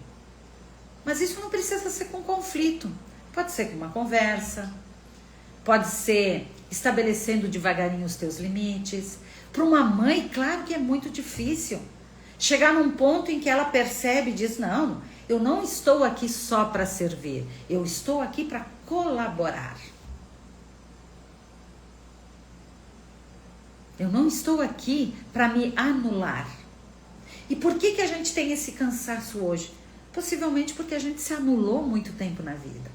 Mas isso não precisa ser com conflito. Pode ser com uma conversa, pode ser estabelecendo devagarinho os teus limites. Para uma mãe, claro que é muito difícil chegar num ponto em que ela percebe e diz, não, eu não estou aqui só para servir, eu estou aqui para colaborar. Eu não estou aqui para me anular. E por que a gente tem esse cansaço hoje? Possivelmente porque a gente se anulou muito tempo na vida.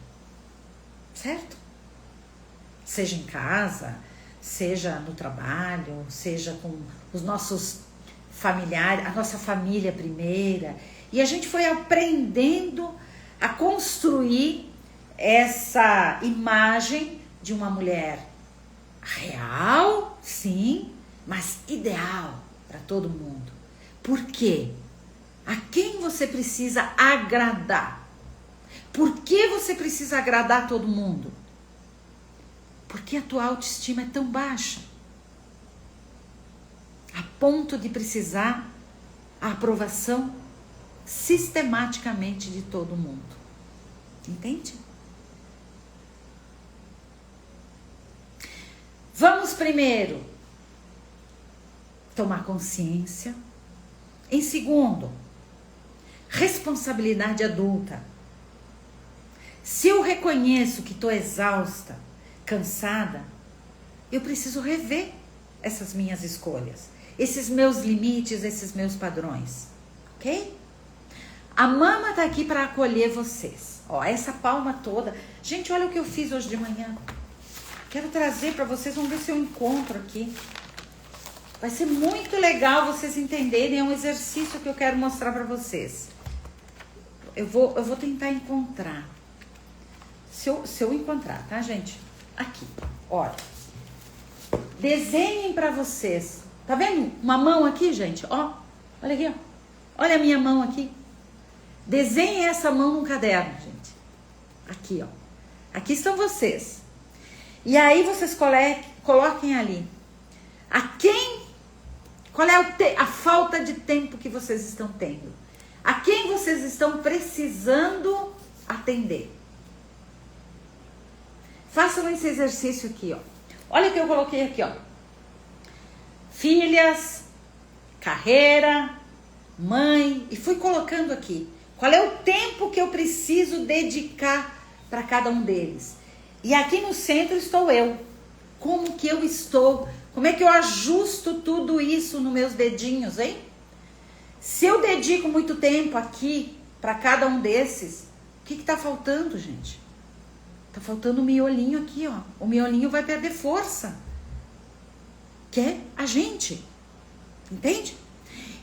Certo? Seja em casa, seja no trabalho, seja com os nossos familiares, a nossa família primeira. E a gente foi aprendendo a construir essa imagem de uma mulher real, sim, mas ideal para todo mundo. Por quê? A quem você precisa agradar? Por que você precisa agradar todo mundo? Porque a tua autoestima é tão baixa, a ponto de precisar a aprovação sistematicamente de todo mundo. Entende? Vamos primeiro tomar consciência. Em segundo, responsabilidade adulta. Se eu reconheço que estou exausta, cansada, eu preciso rever essas minhas escolhas, esses meus limites, esses meus padrões, ok? A mama tá aqui para acolher vocês. Ó, essa palma toda. Gente, olha o que eu fiz hoje de manhã. Quero trazer para vocês, vamos ver se eu encontro aqui. Vai ser muito legal vocês entenderem, é um exercício que eu quero mostrar para vocês. Eu vou tentar encontrar. Se eu encontrar, tá, gente? Aqui, olha. Desenhem para vocês. Tá vendo uma mão aqui, gente? Ó, olha aqui, ó. Olha a minha mão aqui. Desenhem essa mão num caderno, gente. Aqui, ó. Aqui estão vocês. E aí vocês coloquem ali. Qual é a falta de tempo que vocês estão tendo? A quem vocês estão precisando atender? Façam esse exercício aqui, ó. Olha o que eu coloquei aqui, ó. Filhas, carreira, mãe, e fui colocando aqui. Qual é o tempo que eu preciso dedicar para cada um deles? E aqui no centro estou eu. Como que eu estou? Como é que eu ajusto tudo isso nos meus dedinhos, hein? Se eu dedico muito tempo aqui para cada um desses, o que está faltando, gente? Tá faltando o miolinho aqui, ó. O miolinho vai perder força. Que é a gente. Entende?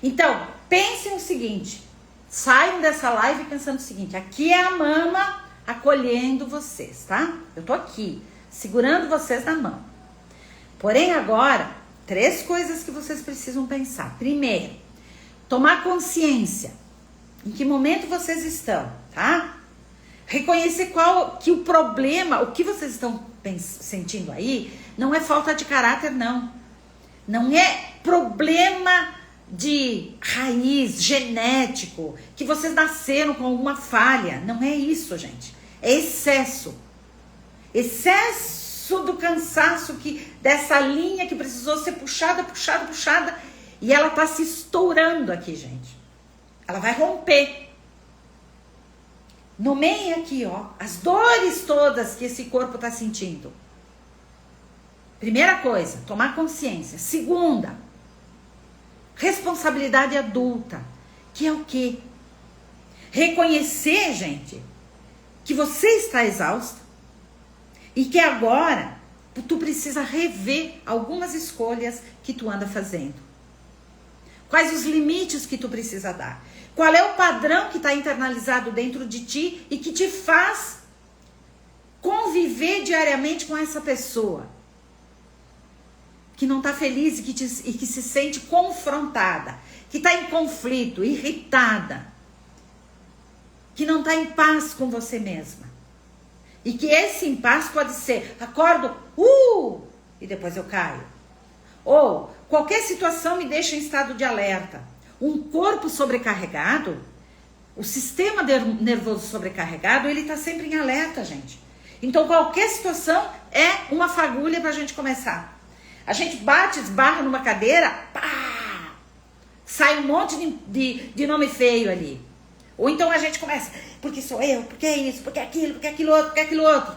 Então, pensem o seguinte. Saiam dessa live pensando o seguinte. Aqui é a mama acolhendo vocês, tá? Eu tô aqui, segurando vocês na mão. Porém, agora, 3 coisas que vocês precisam pensar. Primeiro, tomar consciência. Em que momento vocês estão, tá? Reconhecer que o problema, o que vocês estão sentindo aí, não é falta de caráter, não. Não é problema de raiz, genético, que vocês nasceram com alguma falha. Não é isso, gente. É excesso. Excesso do cansaço dessa linha que precisou ser puxada, e ela tá se estourando aqui, gente. Ela vai romper. Nomeiem aqui, ó, as dores todas que esse corpo tá sentindo. Primeira coisa, tomar consciência. Segunda, responsabilidade adulta, que é o quê? Reconhecer, gente, que você está exausto e que agora tu precisa rever algumas escolhas que tu anda fazendo. Quais os limites que tu precisa dar? Qual é o padrão que está internalizado dentro de ti e que te faz conviver diariamente com essa pessoa que não está feliz e que se sente confrontada, que está em conflito, irritada, que não está em paz com você mesma. E que esse impasse pode ser, acordo, e depois eu caio. Ou qualquer situação me deixa em estado de alerta. Um corpo sobrecarregado, o sistema nervoso sobrecarregado, ele está sempre em alerta, gente. Então qualquer situação é uma fagulha para a gente começar. A gente bate, esbarra numa cadeira, pá, sai um monte de nome feio ali. Ou então a gente começa, porque sou eu, porque é isso, porque é aquilo, porque é aquilo outro, porque é aquilo outro.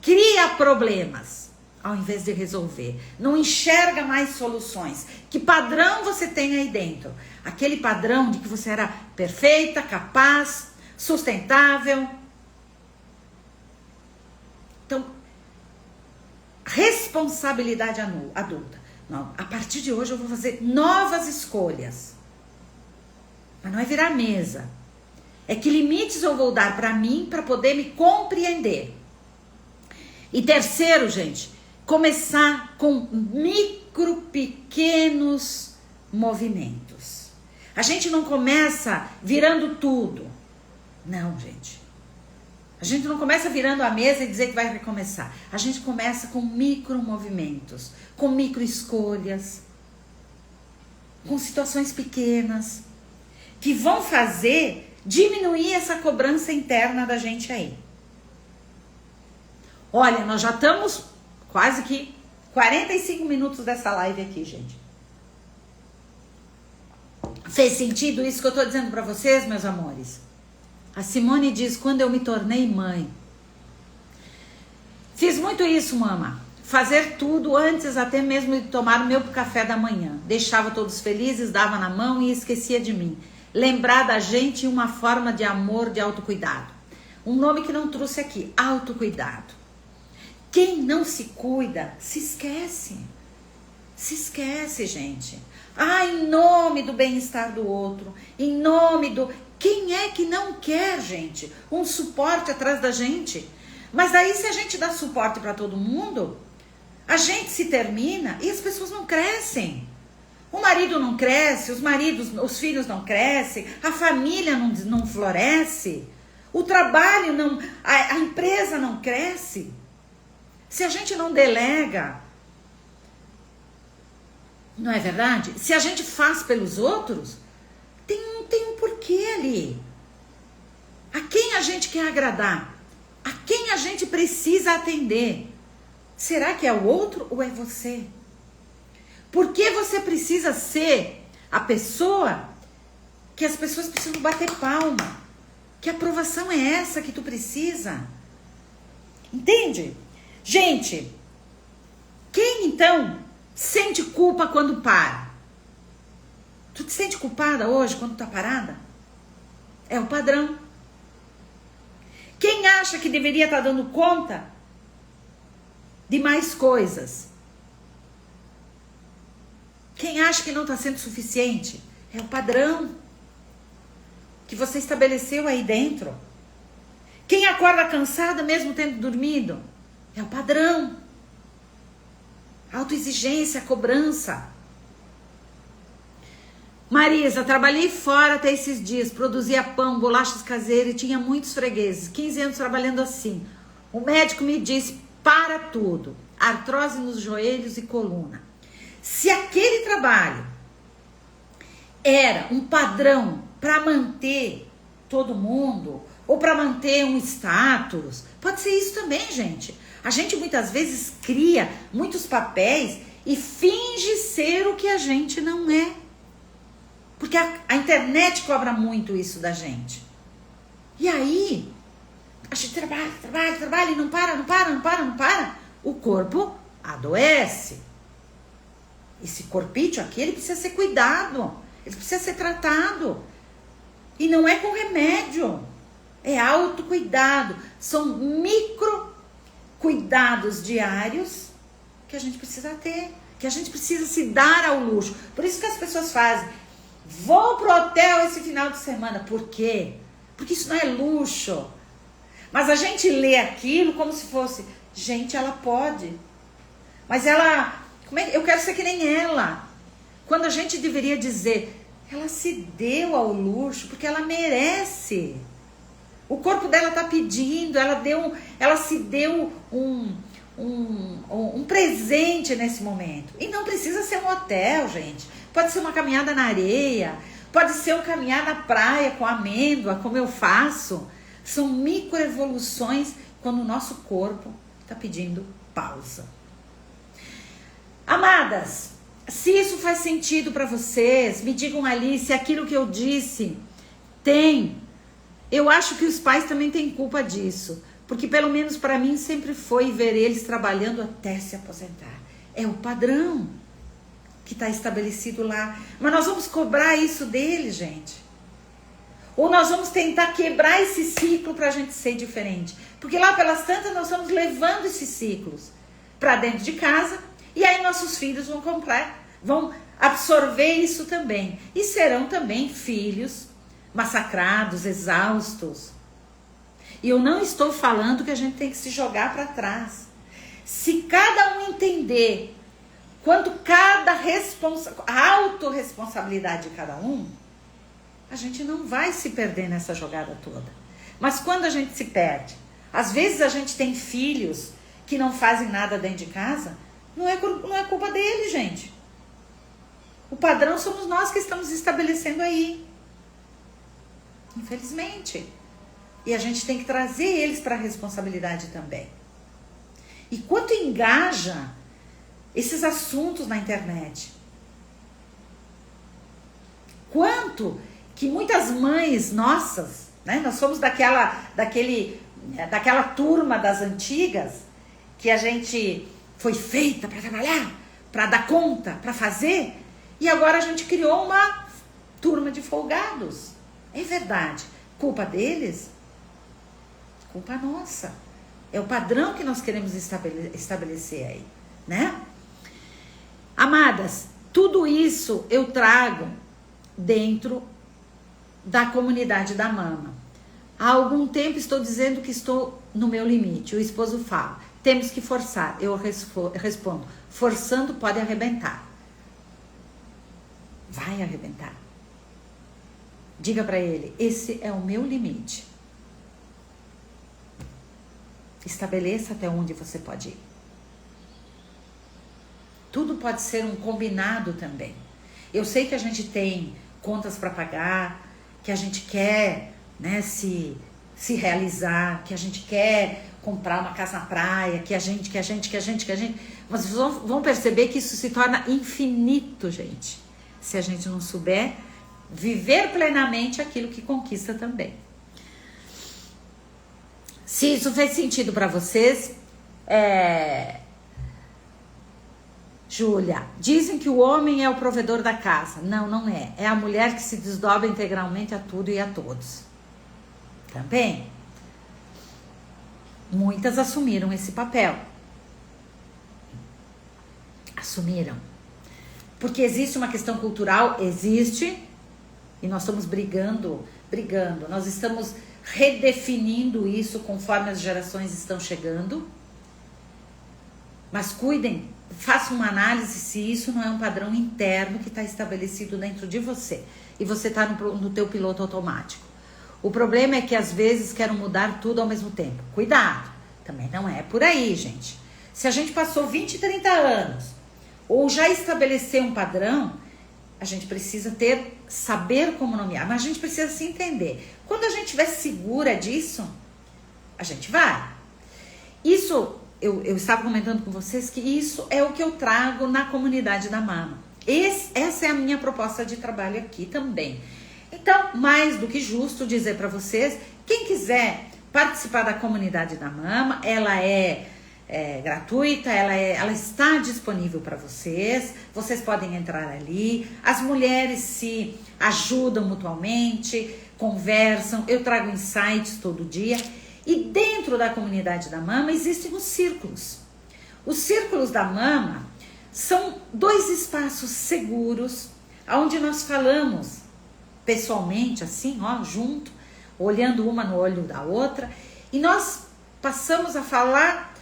Cria problemas ao invés de resolver. Não enxerga mais soluções. Que padrão você tem aí dentro? Aquele padrão de que você era perfeita, capaz, sustentável. Então, responsabilidade adulta. Não, a partir de hoje eu vou fazer novas escolhas. Mas não é virar mesa. É que limites eu vou dar para mim para poder me compreender. E terceiro, gente, começar com pequenos movimentos. A gente não começa virando tudo. Não, gente. A gente não começa virando a mesa e dizer que vai recomeçar. A gente começa com micro movimentos, com micro escolhas, com situações pequenas, que vão fazer diminuir essa cobrança interna da gente aí. Olha, nós já estamos quase que 45 minutos dessa live aqui, gente. Fez sentido isso que eu tô dizendo para vocês, meus amores? A Simone diz, quando eu me tornei mãe. Fiz muito isso, mama. Fazer tudo antes até mesmo de tomar o meu café da manhã. Deixava todos felizes, dava na mão e esquecia de mim. Lembrar da gente uma forma de amor, de autocuidado. Um nome que não trouxe aqui, autocuidado. Quem não se cuida, se esquece. Se esquece, gente. Em nome do bem-estar do outro, em nome do... Quem é que não quer, gente, um suporte atrás da gente? Mas daí, se a gente dá suporte para todo mundo, a gente se termina e as pessoas não crescem. O marido não cresce, os filhos não crescem, a família não floresce, o trabalho não, a empresa não cresce. Se a gente não delega, não é verdade? Se a gente faz pelos outros, tem um porquê ali. A quem a gente quer agradar? A quem a gente precisa atender? Será que é o outro ou é você? Por que você precisa ser a pessoa que as pessoas precisam bater palma? Que aprovação é essa que tu precisa? Entende? Gente, quem então sente culpa quando para? Tu te sente culpada hoje quando tá parada? É o padrão. Quem acha que deveria estar dando conta de mais coisas? Quem acha que não está sendo suficiente? É o padrão que você estabeleceu aí dentro. Quem acorda cansada mesmo tendo dormido? É o padrão. Autoexigência, cobrança. Marisa, trabalhei fora até esses dias, produzia pão, bolachas caseiras e tinha muitos fregueses, 15 anos trabalhando assim. O médico me disse, para tudo, artrose nos joelhos e coluna. Se aquele trabalho era um padrão para manter todo mundo, ou para manter um status, pode ser isso também, gente. A gente muitas vezes cria muitos papéis e finge ser o que a gente não é. Porque a internet cobra muito isso da gente. E aí, a gente trabalha e não para. O corpo adoece. Esse corpício aqui, ele precisa ser cuidado. Ele precisa ser tratado. E não é com remédio. É autocuidado. São micro cuidados diários que a gente precisa ter. Que a gente precisa se dar ao luxo. Por isso que as pessoas fazem. Vou pro hotel esse final de semana. Por quê? Porque isso não é luxo. Mas a gente lê aquilo como se fosse, gente, ela pode. Mas ela, eu quero ser que nem ela. Quando a gente deveria dizer, ela se deu ao luxo porque ela merece. O corpo dela tá pedindo, ela se deu um presente nesse momento. E não precisa ser um hotel, gente. Pode ser uma caminhada na areia, pode ser um caminhar na praia com amêndoa, como eu faço. São microevoluções quando o nosso corpo está pedindo pausa. Amadas, se isso faz sentido para vocês, me digam ali se aquilo que eu disse tem. Eu acho que os pais também têm culpa disso, porque pelo menos para mim sempre foi ver eles trabalhando até se aposentar. É o padrão que está estabelecido lá. Mas nós vamos cobrar isso deles, gente. Ou nós vamos tentar quebrar esse ciclo para a gente ser diferente. Porque lá pelas tantas nós estamos levando esses ciclos para dentro de casa. E aí nossos filhos vão absorver isso também. E serão também filhos massacrados, exaustos. E eu não estou falando que a gente tem que se jogar para trás. Se cada um entender quanto a autorresponsabilidade de cada um, a gente não vai se perder nessa jogada toda. Mas quando a gente se perde, às vezes a gente tem filhos que não fazem nada dentro de casa, não é culpa dele, gente. O padrão somos nós que estamos estabelecendo aí. Infelizmente. E a gente tem que trazer eles para a responsabilidade também. E quanto engaja esses assuntos na internet. Quanto que muitas mães nossas, né? Nós somos daquela turma das antigas, que a gente foi feita para trabalhar, para dar conta, para fazer, e agora a gente criou uma turma de folgados. É verdade. Culpa deles? Culpa nossa. É o padrão que nós queremos estabelecer aí, né? Amadas, tudo isso eu trago dentro da comunidade da mama. Há algum tempo estou dizendo que estou no meu limite. O esposo fala, temos que forçar. Eu respondo, forçando pode arrebentar. vai arrebentar. Diga para ele, esse é o meu limite. Estabeleça até onde você pode ir. Tudo pode ser um combinado também. Eu sei que a gente tem contas para pagar, que a gente quer, né, se realizar, que a gente quer comprar uma casa na praia, que a gente, mas vocês vão perceber que isso se torna infinito, gente, se a gente não souber viver plenamente aquilo que conquista também. Se isso fez sentido para vocês, Júlia, dizem que o homem é o provedor da casa. Não, não é. É a mulher que se desdobra integralmente a tudo e a todos. Também. Muitas assumiram esse papel. Assumiram. Porque existe uma questão cultural, existe, e nós estamos brigando. Nós estamos redefinindo isso conforme as gerações estão chegando. Mas cuidem, façam uma análise se isso não é um padrão interno que está estabelecido dentro de você. E você está no teu piloto automático. O problema é que às vezes querem mudar tudo ao mesmo tempo. Cuidado, também não é por aí, gente. Se a gente passou 20, 30 anos, ou já estabeleceu um padrão, a gente precisa saber como nomear, mas a gente precisa se entender. Quando a gente estiver segura disso, a gente vai. Isso, eu estava comentando com vocês que isso é o que eu trago na comunidade da Mama. Essa é a minha proposta de trabalho aqui também. Então, mais do que justo dizer para vocês, quem quiser participar da comunidade da Mama, ela é gratuita, ela está disponível para vocês podem entrar ali, as mulheres se ajudam mutuamente, conversam, eu trago insights todo dia, e dentro da comunidade da Mama existem os círculos. Os círculos da Mama são 2 espaços seguros, onde nós falamos pessoalmente, assim, ó, junto, olhando uma no olho da outra, e nós passamos a falar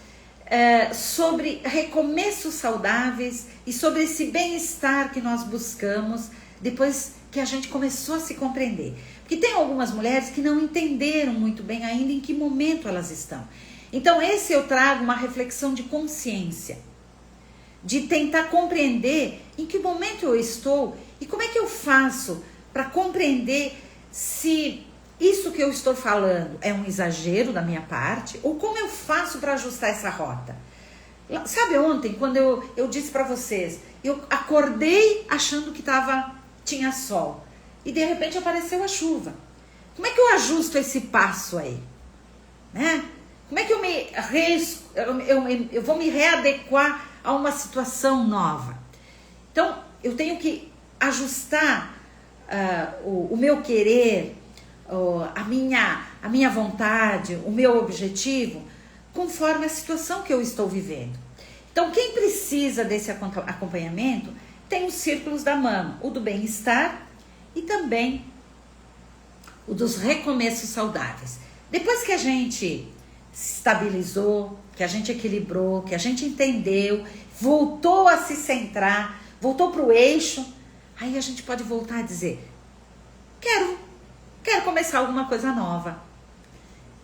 sobre recomeços saudáveis e sobre esse bem-estar que nós buscamos depois que a gente começou a se compreender. Porque tem algumas mulheres que não entenderam muito bem ainda em que momento elas estão. Então esse eu trago uma reflexão de consciência, de tentar compreender em que momento eu estou e como é que eu faço para compreender se isso que eu estou falando é um exagero da minha parte ou como eu faço para ajustar essa rota. Sabe ontem, quando eu disse para vocês, eu acordei achando que tinha sol e de repente apareceu a chuva. Como é que eu ajusto esse passo aí? Né? Como é que eu vou me readequar a uma situação nova? Então, eu tenho que ajustar o meu querer, a minha vontade, o meu objetivo, conforme a situação que eu estou vivendo. Então, quem precisa desse acompanhamento, tem os círculos da Mama, o do bem-estar e também o dos recomeços saudáveis. Depois que a gente se estabilizou, que a gente equilibrou, que a gente entendeu, voltou a se centrar, voltou para o eixo, aí a gente pode voltar a dizer, quero começar alguma coisa nova,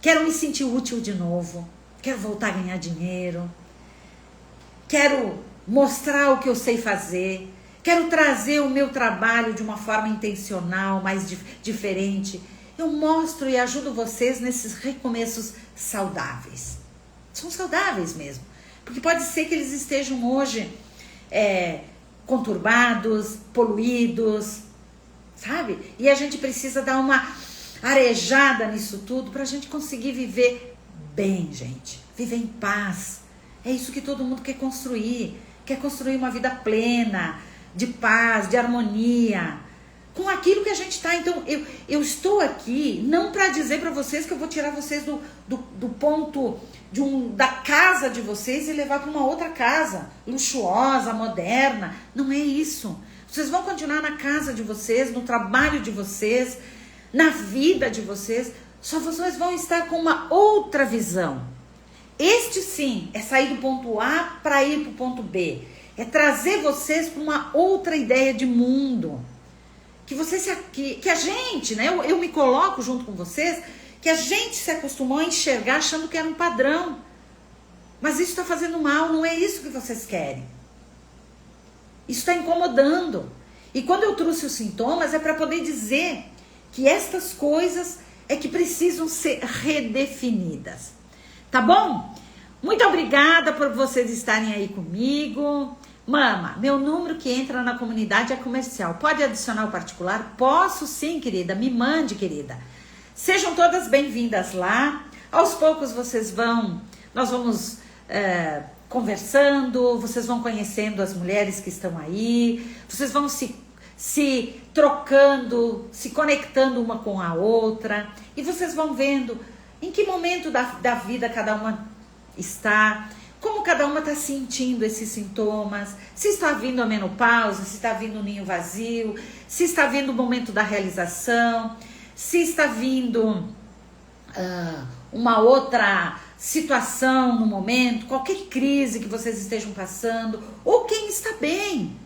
quero me sentir útil de novo, quero voltar a ganhar dinheiro, quero mostrar o que eu sei fazer, quero trazer o meu trabalho de uma forma intencional, mais diferente. Eu mostro e ajudo vocês nesses recomeços saudáveis. São saudáveis mesmo, porque pode ser que eles estejam hoje conturbados, poluídos, sabe? E a gente precisa dar uma arejada nisso tudo para a gente conseguir viver bem, gente. Viver em paz. É isso que todo mundo quer construir. Quer construir uma vida plena, de paz, de harmonia, com aquilo que a gente está. Então, eu estou aqui não para dizer para vocês que eu vou tirar vocês do ponto da casa de vocês e levar para uma outra casa, luxuosa, moderna. Não é isso. Vocês vão continuar na casa de vocês, no trabalho de vocês, na vida de vocês, só vocês vão estar com uma outra visão. Este sim é sair do ponto A para ir para o ponto B. é trazer vocês para uma outra ideia de mundo. Que a gente, né? Eu me coloco junto com vocês, que a gente se acostumou a enxergar achando que era um padrão. Mas isso está fazendo mal, não é isso que vocês querem. Isso está incomodando. E quando eu trouxe os sintomas, é para poder dizer que estas coisas é que precisam ser redefinidas. Tá bom? Muito obrigada por vocês estarem aí comigo. Mama, meu número que entra na comunidade é comercial. Pode adicionar o particular? Posso sim, querida. Me mande, querida. Sejam todas bem-vindas lá. Aos poucos nós vamos conversando, vocês vão conhecendo as mulheres que estão aí, vocês vão se trocando, se conectando uma com a outra, e vocês vão vendo em que momento da vida cada uma está, como cada uma está sentindo esses sintomas, se está vindo a menopausa, se está vindo o ninho vazio, se está vindo o momento da realização, se está vindo uma outra situação no momento, qualquer crise que vocês estejam passando, ou quem está bem.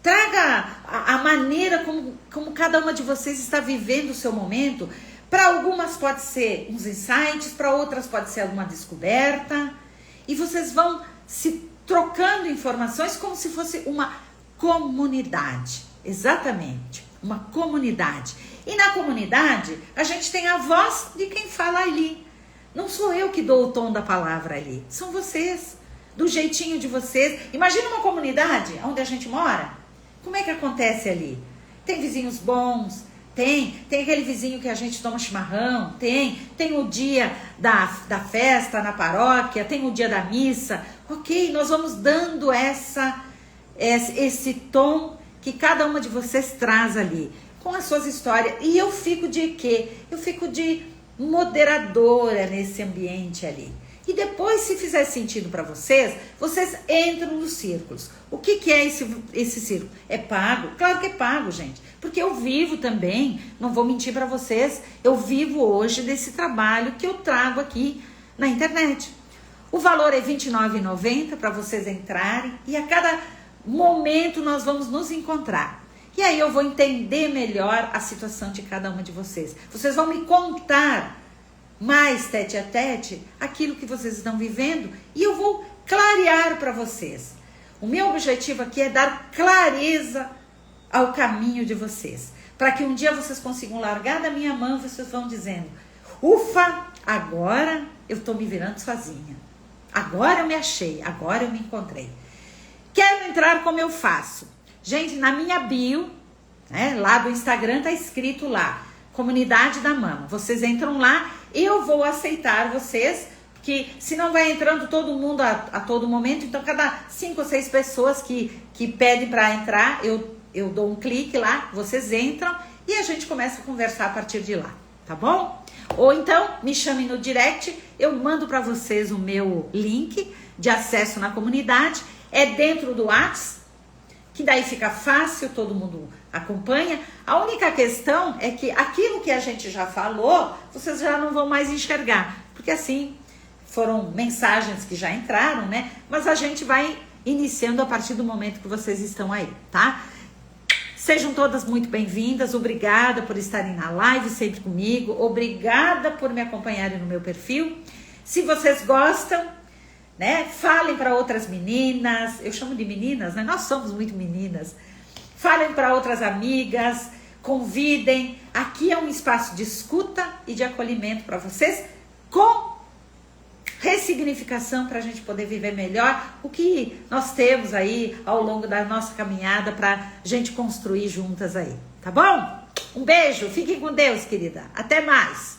Traga a maneira como cada uma de vocês está vivendo o seu momento. Para algumas pode ser uns insights, para outras pode ser alguma descoberta. E vocês vão se trocando informações como se fosse uma comunidade. Exatamente, uma comunidade. E na comunidade, a gente tem a voz de quem fala ali. Não sou eu que dou o tom da palavra ali, são vocês, do jeitinho de vocês. Imagina uma comunidade onde a gente mora. Como é que acontece ali? Tem vizinhos bons, tem aquele vizinho que a gente toma chimarrão, tem o dia da festa na paróquia, tem o dia da missa. Ok, nós vamos dando esse tom que cada uma de vocês traz ali, com as suas histórias. E eu fico de quê? Eu fico de moderadora nesse ambiente ali. E depois, se fizer sentido para vocês entram nos círculos. O que é esse círculo? É pago? Claro que é pago, gente. Porque eu vivo também, não vou mentir para vocês, eu vivo hoje desse trabalho que eu trago aqui na internet. O valor é R$29,90 para vocês entrarem e a cada momento nós vamos nos encontrar. E aí eu vou entender melhor a situação de cada uma de vocês. Vocês vão me contar mais tete a tete aquilo que vocês estão vivendo e eu vou clarear para vocês. O meu objetivo aqui é dar clareza ao caminho de vocês. Para que um dia vocês consigam largar da minha mão, vocês vão dizendo: ufa, agora eu estou me virando sozinha. Agora eu me achei, agora eu me encontrei. Quero entrar, como eu faço? Gente, na minha bio, né, lá do Instagram tá escrito lá, Comunidade da Mama. Vocês entram lá, eu vou aceitar vocês, porque se não vai entrando todo mundo a todo momento, então cada 5 ou 6 pessoas que pedem para entrar, eu dou um clique lá, vocês entram e a gente começa a conversar a partir de lá, tá bom? Ou então me chamem no direct, eu mando para vocês o meu link de acesso na comunidade, é dentro do WhatsApp, que daí fica fácil, todo mundo acompanha. A única questão é que aquilo que a gente já falou, vocês já não vão mais enxergar, porque assim, foram mensagens que já entraram, né? Mas a gente vai iniciando a partir do momento que vocês estão aí, tá? Sejam todas muito bem-vindas, obrigada por estarem na live sempre comigo, obrigada por me acompanharem no meu perfil. Se vocês gostam, né, falem para outras meninas, eu chamo de meninas, né? Nós somos muito meninas. Falem para outras amigas, convidem. Aqui é um espaço de escuta e de acolhimento para vocês, com ressignificação, para a gente poder viver melhor o que nós temos aí ao longo da nossa caminhada para a gente construir juntas aí, tá bom? Um beijo, fiquem com Deus, querida. Até mais!